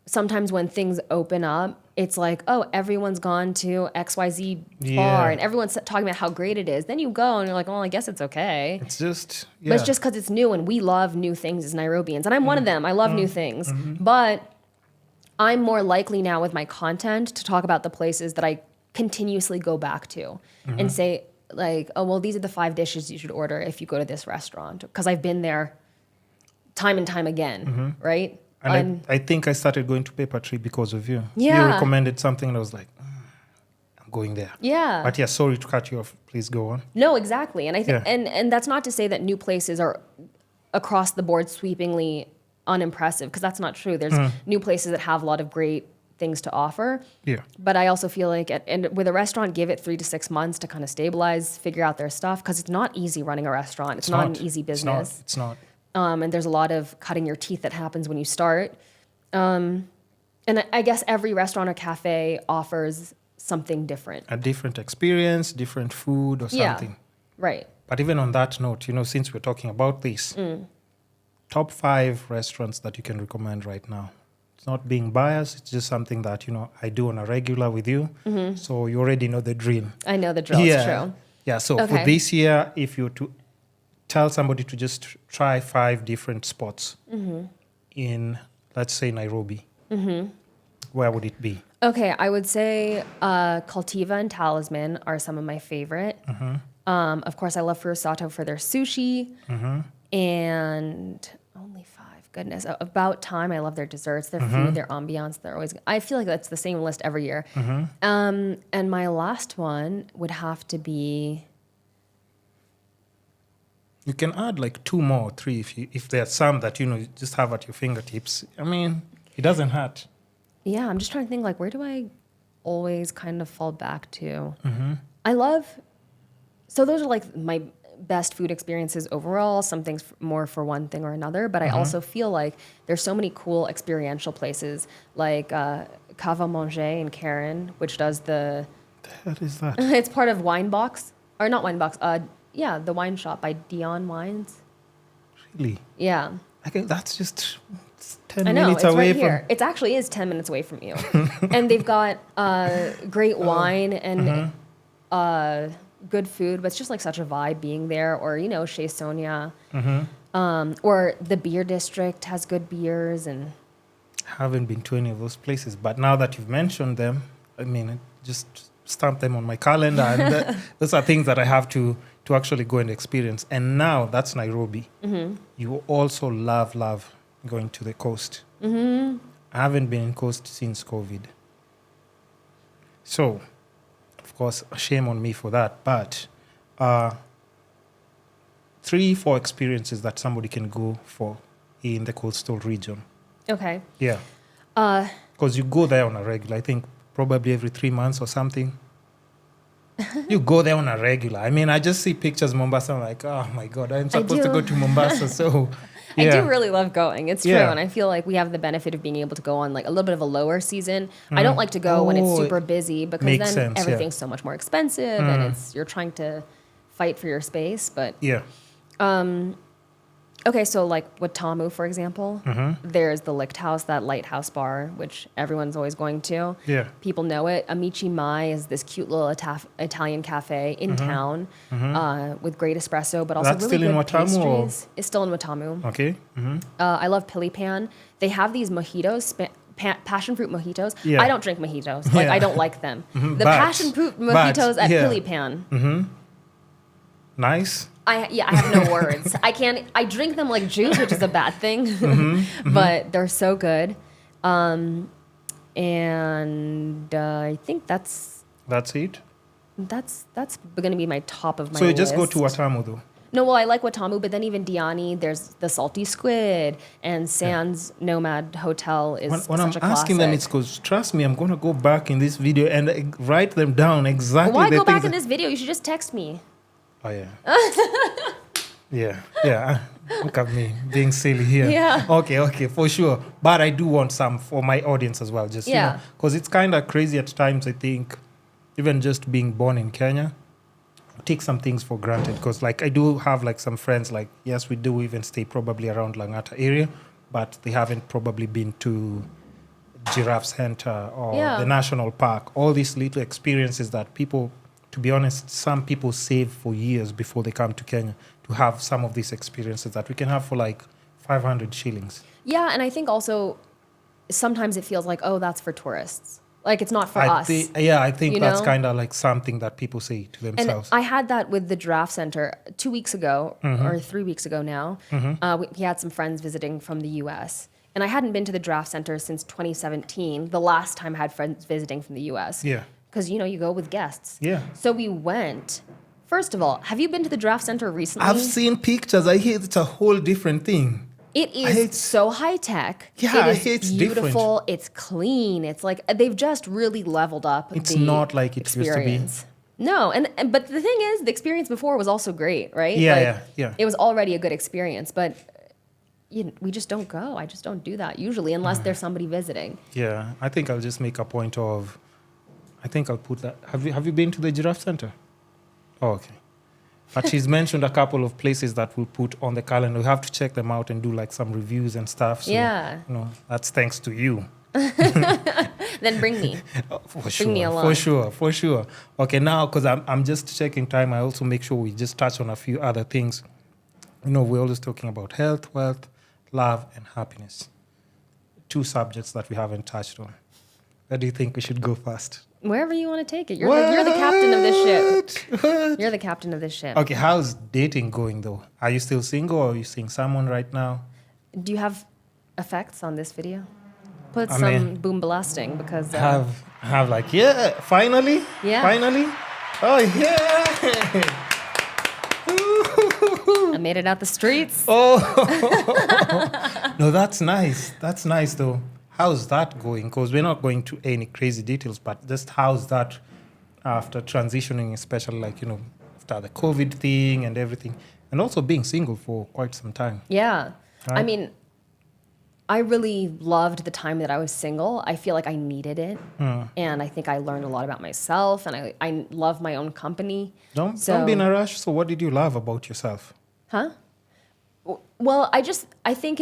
sometimes when things open up, it's like, oh, everyone's gone to XYZ bar and everyone's talking about how great it is. Then you go and you're like, well, I guess it's okay. It's just, But it's just because it's new and we love new things as Nairobians. And I'm one of them. I love new things. But I'm more likely now with my content to talk about the places that I continuously go back to and say like, oh, well, these are the 5 dishes you should order if you go to this restaurant. Because I've been there time and time again, right? And I think I started going to Paper Tree because of you. Yeah. You recommended something and I was like, I'm going there. Yeah. But yeah, sorry to cut you off. Please go on. No, exactly. And I think and that's not to say that new places are across the board sweepingly unimpressive, because that's not true. There's new places that have a lot of great things to offer. Yeah. But I also feel like, and with a restaurant, give it 3 to 6 months to kind of stabilize, figure out their stuff, because it's not easy running a restaurant. It's not an easy business. It's not. And there's a lot of cutting your teeth that happens when you start. And I guess every restaurant or cafe offers something different. A different experience, different food or something. Yeah, right. But even on that note, since we're talking about this, top 5 restaurants that you can recommend right now It's not being biased. It's just something that, I do on a regular with you. So you already know the drill. I know the drill. It's true. Yeah. So Okay. for this year, if you were to tell somebody to just try 5 different spots in, let's say, Nairobi, where would it be? Okay, I would say Cultiva and Talisman are some of my favorite. Of course, I love Furusato for their sushi. And only 5. Goodness. About Time, I love their desserts, their food, their ambiance. They're always, I feel like that's the same list every year. And my last one would have to be... You can add like 2 more, 3 if there are some that, you just have at your fingertips. I mean, it doesn't hurt. Yeah, I'm just trying to think, like, where do I always kind of fall back to? I love... So those are like my best food experiences overall. Some things more for one thing or another, but I also feel like there's so many cool experiential places, like Cava Manger in Karen, which does the... What is that? It's part of Wine Box, or not Wine Box. The wine shop by Dion Wines. Really? Yeah. I think that's just 10 I know, minutes it's away right here. It actually is 10 minutes away from you. And they've got great wine and good food, but it's just like such a vibe being there. Or, Chez Sonia. Or the beer district has good beers. And I haven't been to any of those places, but now that you've mentioned them, I mean, just stamp them on my calendar. And those are things that I have to actually go and experience. And now that's Nairobi. You also love going to the coast. I haven't been in coast since COVID. So, of course, shame on me for that. But 3-4 experiences that somebody can go for in the coastal region. okay. Yeah. Because you go there on a regular, I think probably every 3 months or something. You go there on a regular. I mean, I just see pictures of Mombasa. I'm like, oh my God, I'm supposed to go to Mombasa. So, yeah. I do really love going. It's true. Yeah. And I feel like we have the benefit of being able to go on like a little bit of a lower season. I don't like to go when it's super busy because then makes sense, everything's so much more expensive and you're trying to fight for your space. But Yeah. okay, so like Watamu, for example, there's the Licht House, that lighthouse bar, which everyone's always going to. Yeah. People know it. Amici Mai is this cute little Italian cafe in town with great espresso, but also That's really still in good Watamu, or- pastries. It's still in Watamu. Okay. I love Pili Pan. They have these mojitos, passion fruit mojitos. Yeah. I don't drink mojitos. Like, Yeah. I don't like them. The But- passion fruit mojitos at yeah. Pili Pan. Nice. I have no words. I drink them like juice, which is a bad thing, but they're so good. And I think that's it. going to be my top of my So you list. just go to Watamu, though. No, well, I like Watamu, but then even Diani, there's the Salty Squid, and Sands Nomad Hotel is When I'm such a asking them, classic. it's because, trust me, I'm going to go back in this video and write them down exactly. Why the go back things in this video? You should just text me. Oh, yeah. Yeah. Look at me being silly here. Yeah. Okay, for sure. But I do want some for my audience as well. Just, Yeah. because it's kind of crazy at times, I think, even just being born in Kenya, I take some things for granted. Because, like, I do have, like, some friends, like, yes, we do even stay probably around Langata area, but they haven't probably been to Giraffe Center or the National Park. All these little experiences that people, to be honest, some people save for years before they come to Kenya to have some of these experiences that we can have for like 500 shillings. Yeah, and I think also sometimes it feels like, oh, that's for tourists. Like, it's not for us. I think you that's know? kind of like something that people say to themselves. And I had that with the Giraffe Center 2 weeks ago, or 3 weeks ago now. We had some friends visiting from the U.S., and I hadn't been to the Giraffe Center since 2017, the last time I had friends visiting from the U.S. Yeah. Because, you go with guests. Yeah. So we went. First of all, have you been to the Giraffe Center recently? I've seen pictures. I hear it's a whole different thing. It is so high tech. Yeah, it is it's beautiful. different. It's clean. It's like they've just really leveled up. It's the not like it used to be. experience. No, and but the thing is, the experience before was also great, right? Yeah. It was already a good experience, but we just don't go. I just don't do that usually unless there's somebody visiting. Yeah, I think I'll just make a point of. I think I'll put that. Have you been to the Giraffe Center? Oh, okay. But she's mentioned a couple of places that we'll put on the calendar. We have to check them out and do like some reviews and stuff. So, Yeah. that's thanks to you. Then bring me. For sure. Bring me along. For sure. Okay, now, because I'm just checking time, I also make sure we just touch on a few other things. We're always talking about health, wealth, love, and happiness. 2 subjects that we haven't touched on. Where do you think we should go first? Wherever you want to take it. You're the captain of this ship. What? You're the captain of this ship. Okay, how's dating going, though? Are you still single or are you seeing someone right now? Do you have effects on this video? Put I some mean, boom blasting because... have like, yeah, finally? Yeah. Finally? Oh, yeah! I made it out the streets. Oh! No, that's nice. That's nice, though. How's that going? Because we're not going to any crazy details, but just how's that after transitioning, especially like, after the COVID thing and everything, and also being single for quite some time. Yeah. Right? I mean, I really loved the time that I was single. I feel like I needed it. And I think I learned a lot about myself, and I love my own company. Don't be in a rush. So what did you love about yourself? Huh? Well, I think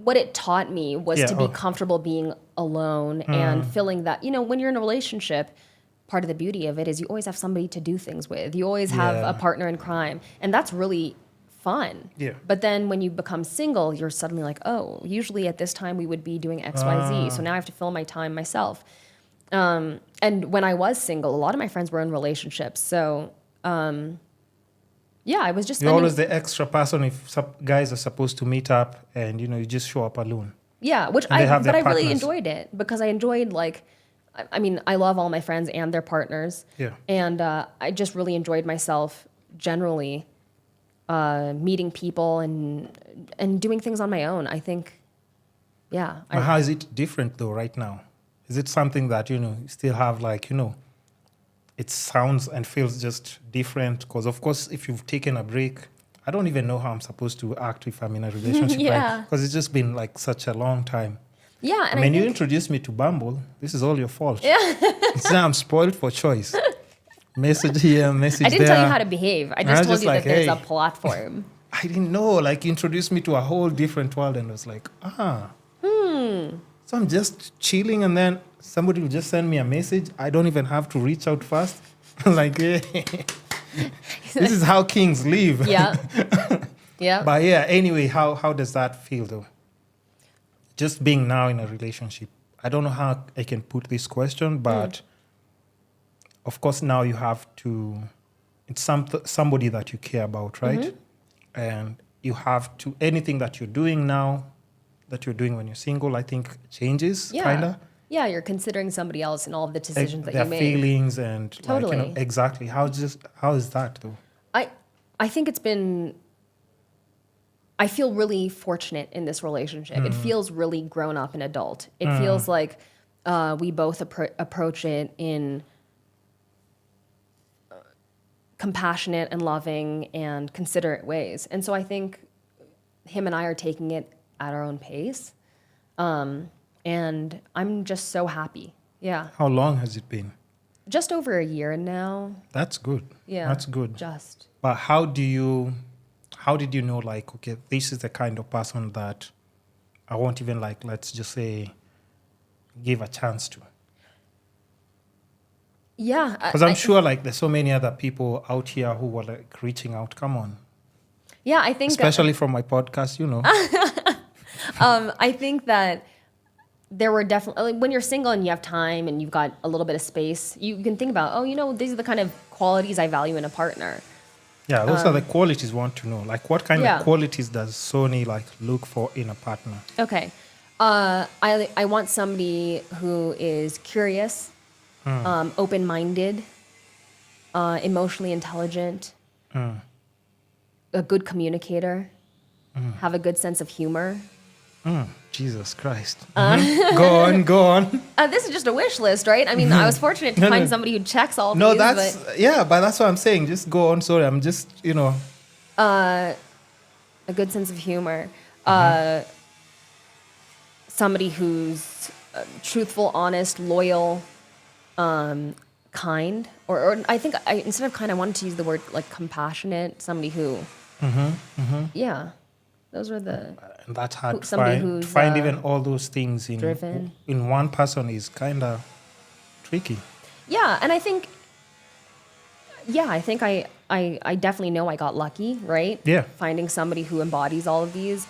what it taught me was to be comfortable being alone and feeling that, when you're in a relationship, part of the beauty of it is you always have somebody to do things with. You always have a partner in crime. And that's really fun. Yeah. But then when you become single, you're suddenly like, oh, usually at this time we would be doing X, Y, Z. So now I have to fill my time myself. And when I was single, a lot of my friends were in relationships. So, I was just... You're always the extra person if guys are supposed to meet up and, you just show up alone. Yeah, but I really enjoyed it because I enjoyed I love all my friends and their partners. Yeah. And I just really enjoyed myself generally meeting people and doing things on my own. I think, yeah. But how is it different though right now? Is it something that, you still have it sounds and feels just different? Because of course, if you've taken a break, I don't even know how I'm supposed to act if I'm in a relationship. Yeah. Because it's just been such a long time. Yeah. And you introduced me to Bumble. This is all your fault. Yeah. Now I'm spoiled for choice. Message here, message there. I didn't tell you how to behave. I just told you that there's a platform. I didn't know. You introduced me to a whole different world and I was like, So I'm just chilling and then somebody will just send me a message. I don't even have to reach out first. Hey. This is how kings live. Yeah. Yeah. But yeah, anyway, how does that feel though? Just being now in a relationship. I don't know how I can put this question, but of course now you have to, it's somebody that you care about, right? Mm-hmm. And you have to, anything that you're doing now, that you're doing when you're single, I think changes, kind of. Yeah, you're considering somebody else and all of the decisions that you make. Their feelings and totally. Exactly. How is that though? I think it's been, I feel really fortunate in this relationship. It feels really grown up and adult. It feels like we both approach it in compassionate and loving and considerate ways. And so I think him and I are taking it at our own pace. And I'm just so happy. Yeah. How long has it been? Just over a year now. That's good. Yeah. That's good. Just. But how did you know, okay, this is the kind of person that I won't even let's just say, give a chance to? Yeah. Because I'm sure there's so many other people out here who were reaching out. Come on. Yeah, I think. Especially from my podcast, I think that there were definitely, when you're single and you have time and you've got a little bit of space, you can think about, these are the kind of qualities I value in a partner. Yeah, those are the qualities we want to know. What kind of qualities does Soni look for in a partner? Okay. I want somebody who is curious, open-minded, emotionally intelligent, a good communicator, have a good sense of humor. Jesus Christ. Go on. This is just a wish list, right? I mean, I was fortunate to find somebody who checks all these. But that's what I'm saying. Just go on. Sorry, I'm just, A good sense of humor. Somebody who's truthful, honest, loyal, kind, or I think instead of kind, I wanted to use the word like compassionate, somebody who, yeah, those are the, And that's hard somebody to who's find even all those things driven. in one person is kind of tricky. Yeah, and I think I definitely know I got lucky, right? Yeah. Finding somebody who embodies all of these.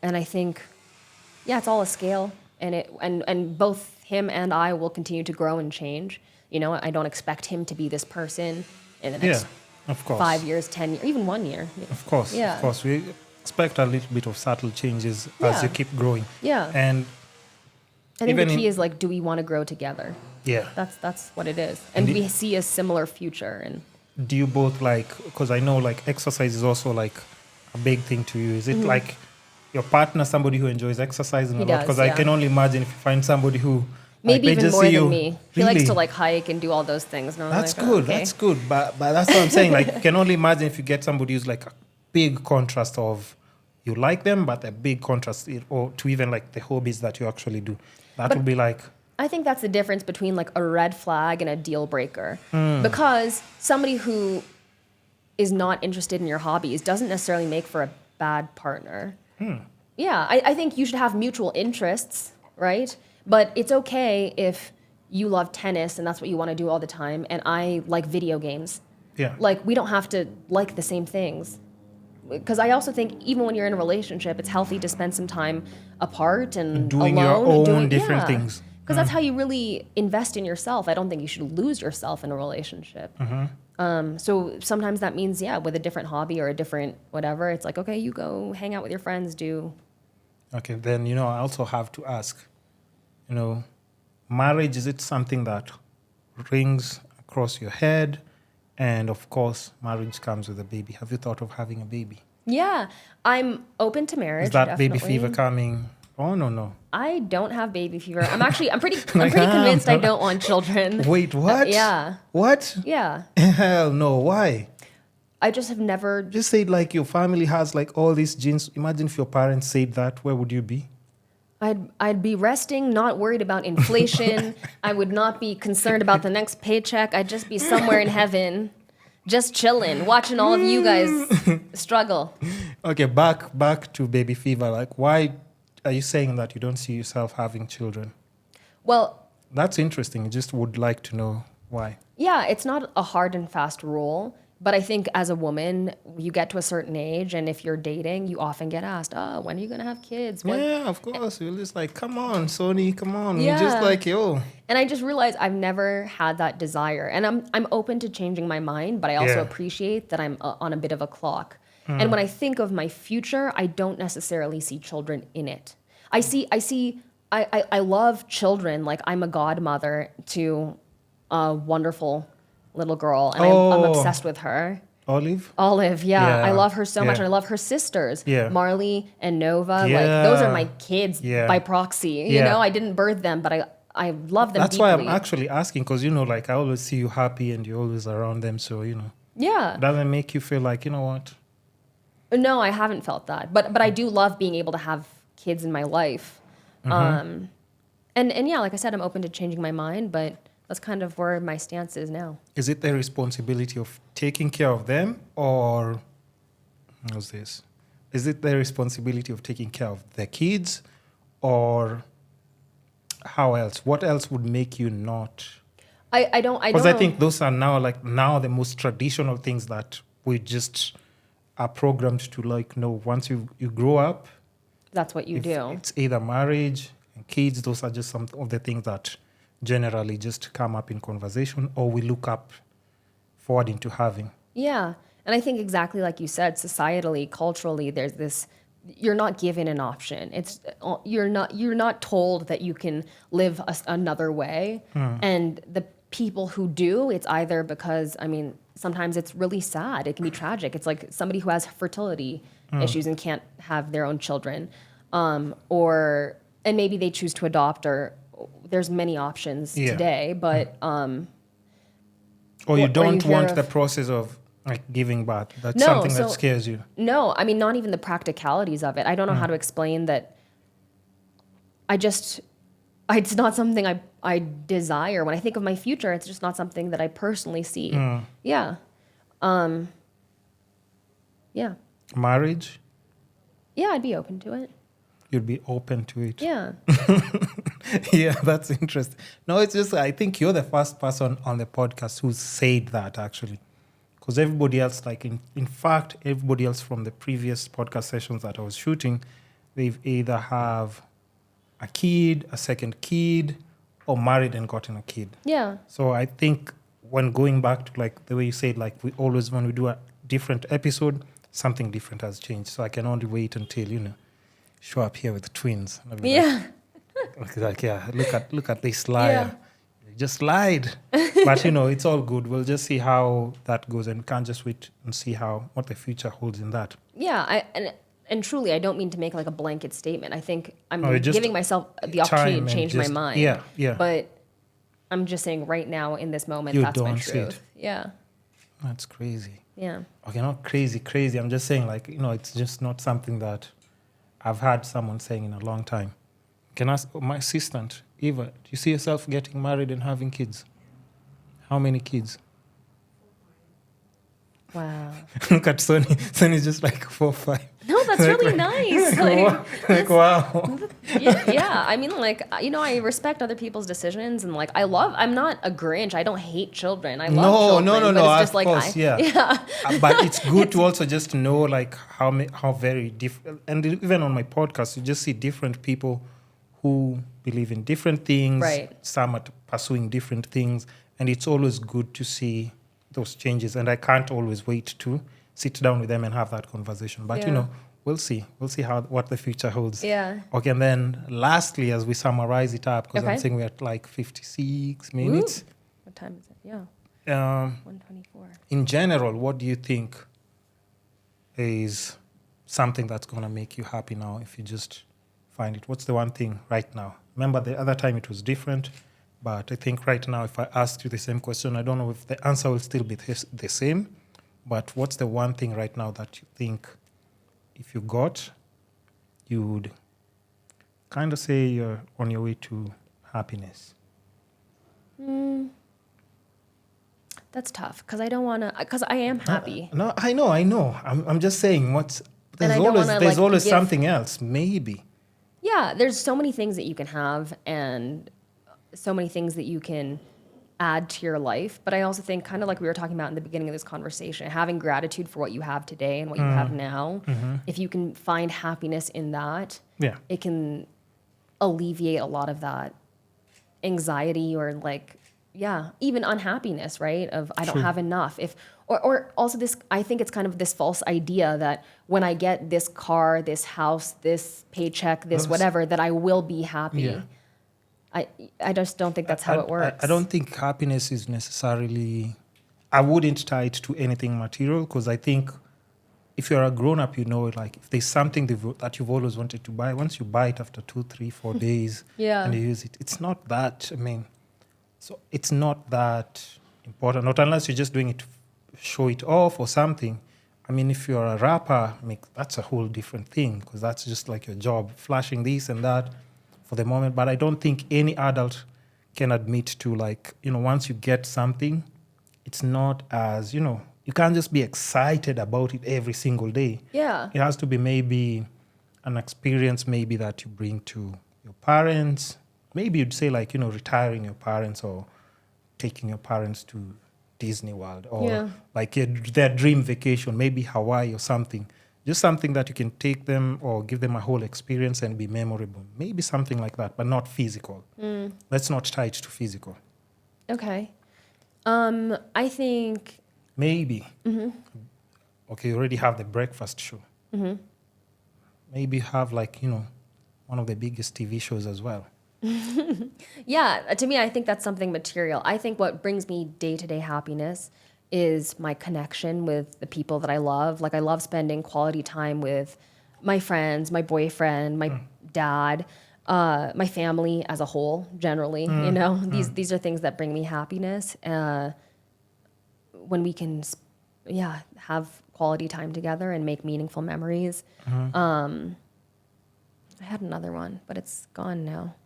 And I think, yeah, it's all a scale, and both him and I will continue to grow and change. You know, I don't expect him to be this person in the next of course. 5 years, 10 years, even 1 year. Of course, Yeah. of course. We expect a little bit of subtle changes as you keep growing. Yeah. And I think the key is like, do we want to grow together? Yeah. That's what it is. And we see a similar future. And do you both like, because I know like exercise is also like a big thing to you. Is it like your partner, somebody who enjoys exercising a lot? Because I can only imagine if you find somebody who maybe like, even more than me. He really? likes to like hike and do all those things. And That's like, good. okay. That's good. But that's what I'm saying. Like, you can only imagine if you get somebody who's like a big contrast of you like them, but a big contrast or to even like the hobbies that you actually do. That would be like. I think that's the difference between like a red flag and a deal breaker. Because somebody who is not interested in your hobbies doesn't necessarily make for a bad partner. Yeah, I think you should have mutual interests, right? But it's okay if you love tennis and that's what you want to do all the time, and I like video games. Yeah. Like, we don't have to like the same things. Because I also think even when you're in a relationship, it's healthy to spend some time apart and doing alone. your own different things. Because that's how you really invest in yourself. I don't think you should lose yourself in a relationship. So sometimes that means, with a different hobby or a different whatever, it's like, okay, you go hang out with your friends, do. Okay, then, I also have to ask, marriage, is it something that rings across your head? And of course, marriage comes with a baby. Have you thought of having a baby? Yeah, I'm open to marriage. Is that definitely. baby fever coming on or no? I don't have baby fever. I'm pretty convinced I don't want children. Wait, what? Yeah. What? Yeah. Hell no. Why? I just have never. Just say like your family has like all these genes. Imagine if your parents said that, where would you be? I'd be resting, not worried about inflation. I would not be concerned about the next paycheck. I'd just be somewhere in heaven, just chilling, watching all of you guys struggle. Okay, back to baby fever. Like, why are you saying that you don't see yourself having children? Well, that's interesting. I just would like to know why. Yeah, it's not a hard and fast rule. But I think as a woman, you get to a certain age, and if you're dating, you often get asked, when are you going to have kids? Yeah, of course. You're just like, come on, Soni, come on. Yeah. You're just like, yo. And I just realized I've never had that desire. And I'm open to changing my mind, but I also appreciate that I'm on a bit of a clock. And when I think of my future, I don't necessarily see children in it. I love children. Like, I'm a godmother to a wonderful little girl, and I'm obsessed with her. Olive, yeah. I love her so much, and I love her sisters, Marley and Nova. Like, those are my kids by proxy. You know, I didn't birth them, but I love them. That's deeply. why I'm actually asking, because like I always see you happy and you're always around them. So yeah, doesn't make you feel like what? No, I haven't felt that, but I do love being able to have kids in my life. And yeah, like I said, I'm open to changing my mind, but that's kind of where my stance is now. Is it the responsibility of taking care of them, or how's this? Is it the responsibility of taking care of the kids, or how else? What else would make you not? I don't. Because I think those are now the most traditional things that we just are programmed to like. No, once you grow up, that's what you do. It's either marriage and kids. Those are just some of the things that generally just come up in conversation, or we look up forward into having. Yeah. And I think exactly like you said, societally, culturally, there's this, you're not given an option. It's you're not told that you can live another way. And the people who do, it's either because, sometimes it's really sad. It can be tragic. It's like somebody who has fertility issues and can't have their own children. And maybe they choose to adopt, or there's many options today, but or you don't want the process of like giving birth. That's something that scares you. No, not even the practicalities of it. I don't know how to explain that. it's not something I desire. When I think of my future, it's just not something that I personally see. Yeah. Yeah. Marriage? Yeah, I'd be open to it. You'd be open to it. Yeah. Yeah, that's interesting. No, it's just, I think you're the first person on the podcast who said that, actually. Because everybody else, like, in fact, everybody else from the previous podcast sessions that I was shooting, they've either have a kid, a second kid, or married and gotten a kid. Yeah. So I think when going back to, like, the way you said, like, we always, when we do a different episode, something different has changed. So I can only wait until, show up here with twins. And I'll be like, yeah, look at this liar. Yeah. You just lied. But, it's all good. We'll just see how that goes, and we can't just wait and see what the future holds in that. Yeah. And truly, I don't mean to make like a blanket statement. I think I'm just giving myself the opportunity to change my mind. Yeah. But I'm just saying right now in this moment, that's my truth. Yeah. That's crazy. Yeah. Okay, not crazy. I'm just saying, like, it's just not something that I've had someone saying in a long time. Can I ask my assistant, Eva, do you see yourself getting married and having kids? How many kids? Wow. Look at Soni. Soni's just like 4 or 5. No, that's really nice. Wow. Yeah. I mean, like, I respect other people's decisions, and like, I'm not a Grinch. I don't hate children. I love children. No. But it's just of course, yeah. But it's good to also just know, like, how very different. And even on my podcast, you just see different people who believe in different things. Right. Some are pursuing different things, and it's always good to see those changes. And I can't always wait to sit down with them and have that conversation. But, we'll see. We'll see what the future holds. Yeah. Okay, and then lastly, as we summarize it up, because I'm Okay. saying we're at like 56 minutes. Ooh. What time is it? Yeah. 1:24. In general, what do you think is something that's going to make you happy now if you just find it? What's the one thing right now? Remember, the other time it was different, but I think right now, if I ask you the same question, I don't know if the answer will still be the same, but what's the one thing right now that you think if you got, you would kind of say you're on your way to happiness? That's tough because I don't want to. Because I am happy. No, I know. I'm just saying there's always something else, maybe. Yeah, there's so many things that you can have and so many things that you can add to your life. But I also think, kind of like we were talking about in the beginning of this conversation, having gratitude for what you have today and what you have now, if you can find happiness in that, it can alleviate a lot of that anxiety or like, even unhappiness, right? Of I don't have enough. Or also this, I think it's kind of this false idea that when I get this car, this house, this paycheck, this whatever, that I will be happy. Yeah. I just don't think that's how it works. I don't think happiness is necessarily, I wouldn't tie it to anything material, because I think if you're a grown-up, like if there's something that you've always wanted to buy, once you buy it after 2, 3, 4 days and you use it, it's not that, so it's not that important, not unless you're just doing it to show it off or something. If you're a rapper, that's a whole different thing, because that's just like your job, flashing this and that for the moment. But I don't think any adult can admit to, like, once you get something, it's not as, you can't just be excited about it every single day. Yeah. It has to be maybe an experience maybe that you bring to your parents. Maybe you'd say, like, retiring your parents or taking your parents to Disney World or like their dream vacation, maybe Hawaii or something. Just something that you can take them or give them a whole experience and be memorable. Maybe something like that, but not physical. Let's not tie it to physical. Okay. I think... Maybe. Okay, you already have the breakfast show. Maybe have, like, one of the biggest TV shows as well. Yeah, to me, I think that's something material. I think what brings me day-to-day happiness is my connection with the people that I love. Like, I love spending quality time with my friends, my boyfriend, my dad, my family as a whole, generally. These are things that bring me happiness. When we can, have quality time together and make meaningful memories. I had another one, but it's gone now.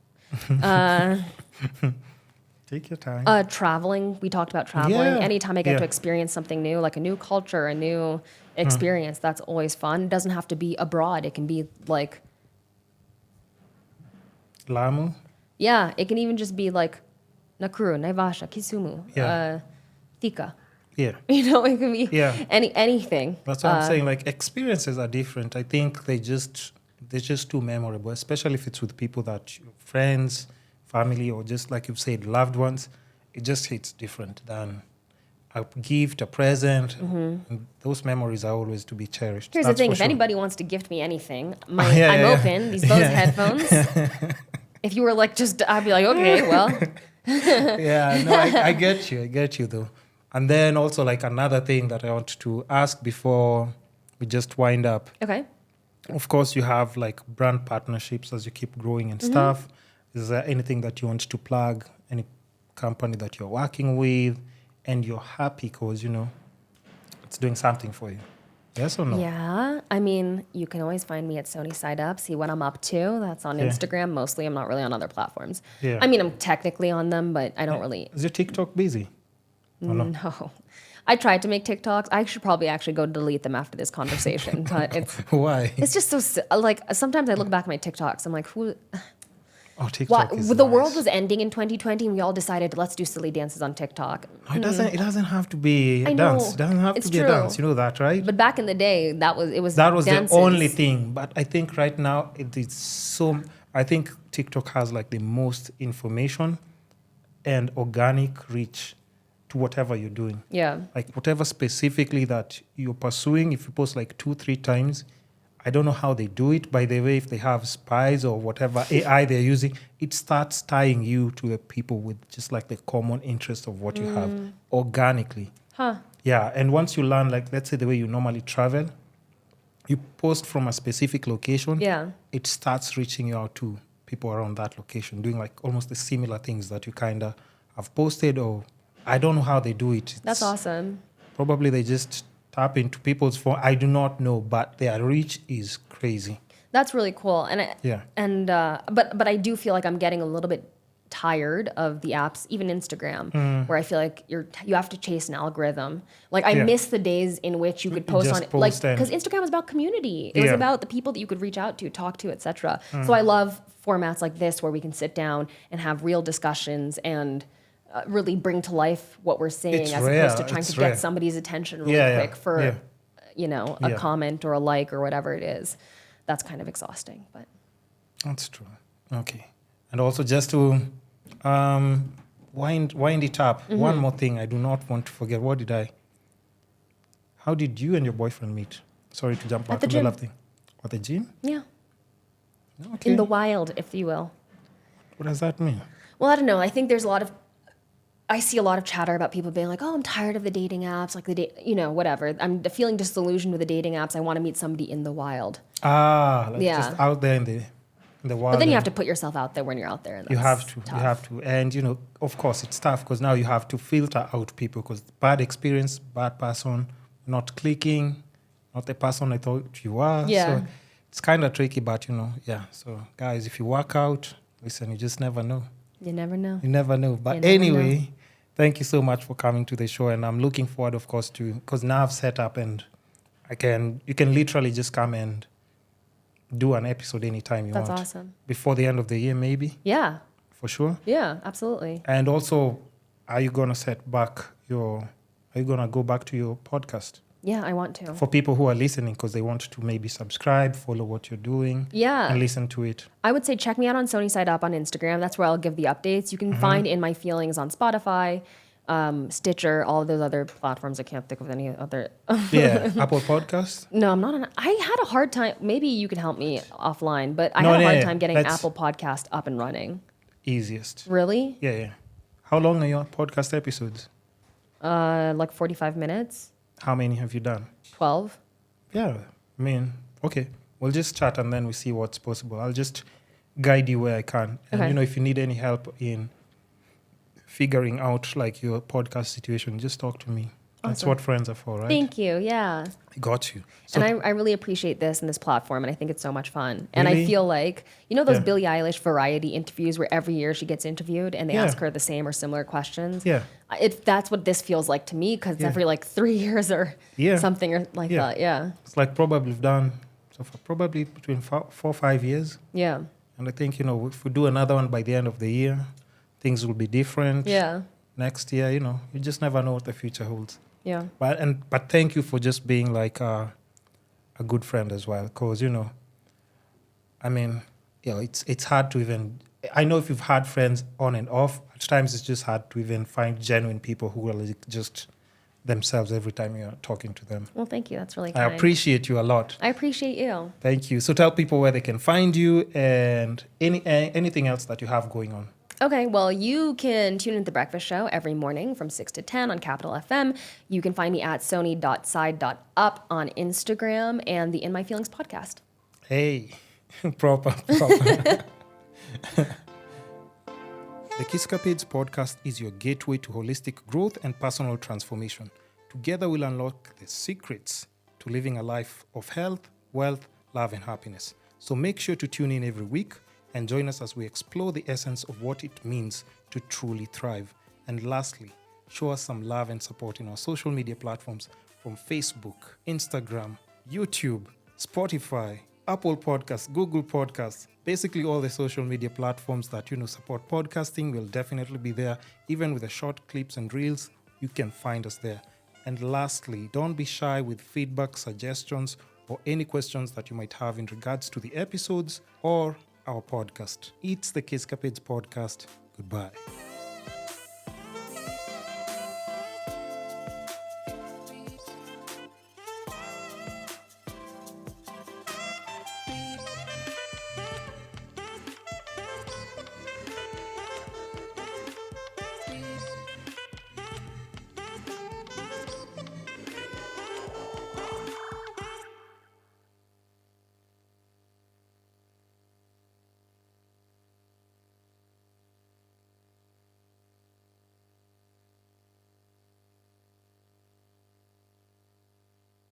Take your time. Traveling. We talked about traveling. Yeah. Anytime I get to Yeah. experience something new, like a new culture, a new experience, that's always fun. It doesn't have to be abroad. It can be like, Lamu. yeah, it can even just be like Nakuru, Naivasha, Kisumu, Yeah. Thika. Yeah. You know, it can be Yeah. anything. That's what I'm saying. Like experiences are different. I think they're just too memorable, especially if it's with people that friends, family, or just like you've said, loved ones. It just hits different than a gift, a present. And those memories are always to be cherished. Here's That's the thing: for if sure. anybody wants to gift me anything, Yeah, I'm yeah. open. These Bose headphones. If you were like, just, I'd be like, okay, well, Yeah, no, I get you though. And then also like another thing that I want to ask before we just wind up. okay. Of course, you have like brand partnerships as you keep growing and stuff. Is there anything that you want to plug? Any company that you're working with and you're happy because, it's doing something for you? Yes or no? Yeah, I mean, you can always find me at Soni Side Up, see what I'm up to. That's on Yeah. Instagram mostly. I'm not really on other platforms. Yeah. I mean, I'm technically on them, but I don't really. Is your TikTok busy? Or no? No. I tried to make TikToks. I should probably actually go delete them after this conversation, but Why? it's just so like sometimes I look back at my TikToks. I'm like, who? Oh, TikTok Why? is The nice. world was ending in 2020, and we all decided let's do silly dances on TikTok. No, it doesn't have to be I a know. dance. It doesn't have It's to be true. a dance. You know that, right? But back in the day, it was That was dances. the only thing. But I think right now it is so. I think TikTok has like the most information and organic reach to whatever you're doing. Yeah. Like whatever specifically that you're pursuing. If you post like 2-3 times, I don't know how they do it. By the way, if they have spies or whatever AI they're using, it starts tying you to the people with just like the common interest of what you have organically. Huh. Yeah, and once you learn, like let's say the way you normally travel, you post from a specific location, Yeah. it starts reaching you out to people around that location, doing like almost the similar things that you kind of have posted, or I don't know how they do it. That's It's awesome. Probably they just tap into people's phone. I do not know, but their reach is crazy. That's really cool. Yeah. But I do feel like I'm getting a little bit tired of the apps, even Instagram, where I feel like you have to chase an algorithm. Like I Yeah. miss the days in which you could You post just on it, post and- because Instagram was about community. It was Yeah. about the people that you could reach out to, talk to, etc. So I love formats like this where we can sit down and have real discussions and really bring to life what we're saying, It's as rare. opposed to trying It's to rare. get somebody's attention really Yeah, yeah. quick for Yeah. a Yeah. comment or a like or whatever it is. That's kind of exhausting, but. That's true. Okay. And also just to wind it up, one more thing I do not want to forget. How did you and your boyfriend meet? Sorry to jump back the on the gym. love thing. At the gym? Yeah. Okay. In the wild, if you will. What does that mean? Well, I don't know. I think I see a lot of chatter about people being like, "Oh, I'm tired of the dating apps, like whatever. I'm feeling disillusioned with the dating apps. I want to meet somebody in the wild." Like Yeah. just out there in the wild. But then you have and to put yourself out there when you're out there. And You that's have to. tough. You have to. And, of course, it's tough because now you have to filter out people because bad experience, bad person, not clicking, not the person I thought you were. Yeah. So it's kind of tricky, but, yeah. So, guys, if you work out, listen, you just never know. You never know. You never know. But You never anyway, thank you so much for coming to the show. And I'm looking forward, of course, because now I've set up and you can literally just come and do an episode anytime you That's want. awesome. Before the end of the year, maybe, Yeah. for sure. Yeah. Absolutely. And also, are you going to go back to your podcast? Yeah, I want to. For people who are listening, because they want to maybe subscribe, follow what you're doing, Yeah. and listen to it. I would say check me out on Soni Side Up on Instagram. That's where I'll give the updates. You can Mm-hmm. find In My Feelings on Spotify, Stitcher, all of those other platforms. I can't think of any other. Yeah, Apple Podcasts. No, I'm not on. I had a hard time. Maybe you can help me offline, but I No, had a hard yeah, time getting that's- Apple Podcast up and running. Easiest. Really? Yeah. How long are your podcast episodes? Like 45 minutes, How many have you done? 12. Yeah, I mean, okay. We'll just chat and then we see what's possible. I'll just guide you where I can. And, Okay. if you need any help in figuring out, like, your podcast situation, just talk to me. That's what friends are for, right? Thank you. Yeah. I got you. So And I really appreciate this and this platform, and I think it's so much fun. And I Really? feel like, you know, those Yeah. Billie Eilish variety interviews where every year she gets interviewed and they Yeah. ask her the same or similar questions. Yeah. That's what this feels like to me, because Yeah. every like 3 years or Yeah. something or like Yeah. that. Yeah. it's like probably we've done so far, probably between 4 or 5 years. Yeah. And I think, if we do another one by the end of the year, things will be different. Yeah. Next year, you just never know what the future holds. Yeah. But thank you for just being like a good friend as well. Because, I mean, it's hard to even, I know if you've had friends on and off, at times it's just hard to even find genuine people who are like just themselves every time you're talking to them. Well, thank you. That's really I kind. appreciate you a lot. I appreciate you. Thank you. So tell people where they can find you and anything else that you have going on. Okay, well, you can tune into The Breakfast Show every morning from 6 to 10 on Capital FM. You can find me at soni.side.up on Instagram and the In My Feelings podcast. Hey, proper. The Kisscapades podcast is your gateway to holistic growth and personal transformation. Together we'll unlock the secrets to living a life of health, wealth, love, and happiness. So make sure to tune in every week and join us as we explore the essence of what it means to truly thrive. And lastly, show us some love and support in our social media platforms from Facebook, Instagram, YouTube, Spotify, Apple Podcasts, Google Podcasts, basically all the social media platforms that support podcasting will definitely be there. Even with the short clips and reels, you can find us there. And lastly, don't be shy with feedback, suggestions, or any questions that you might have in regards to the episodes or our podcast. It's the Kisscapades podcast. Goodbye.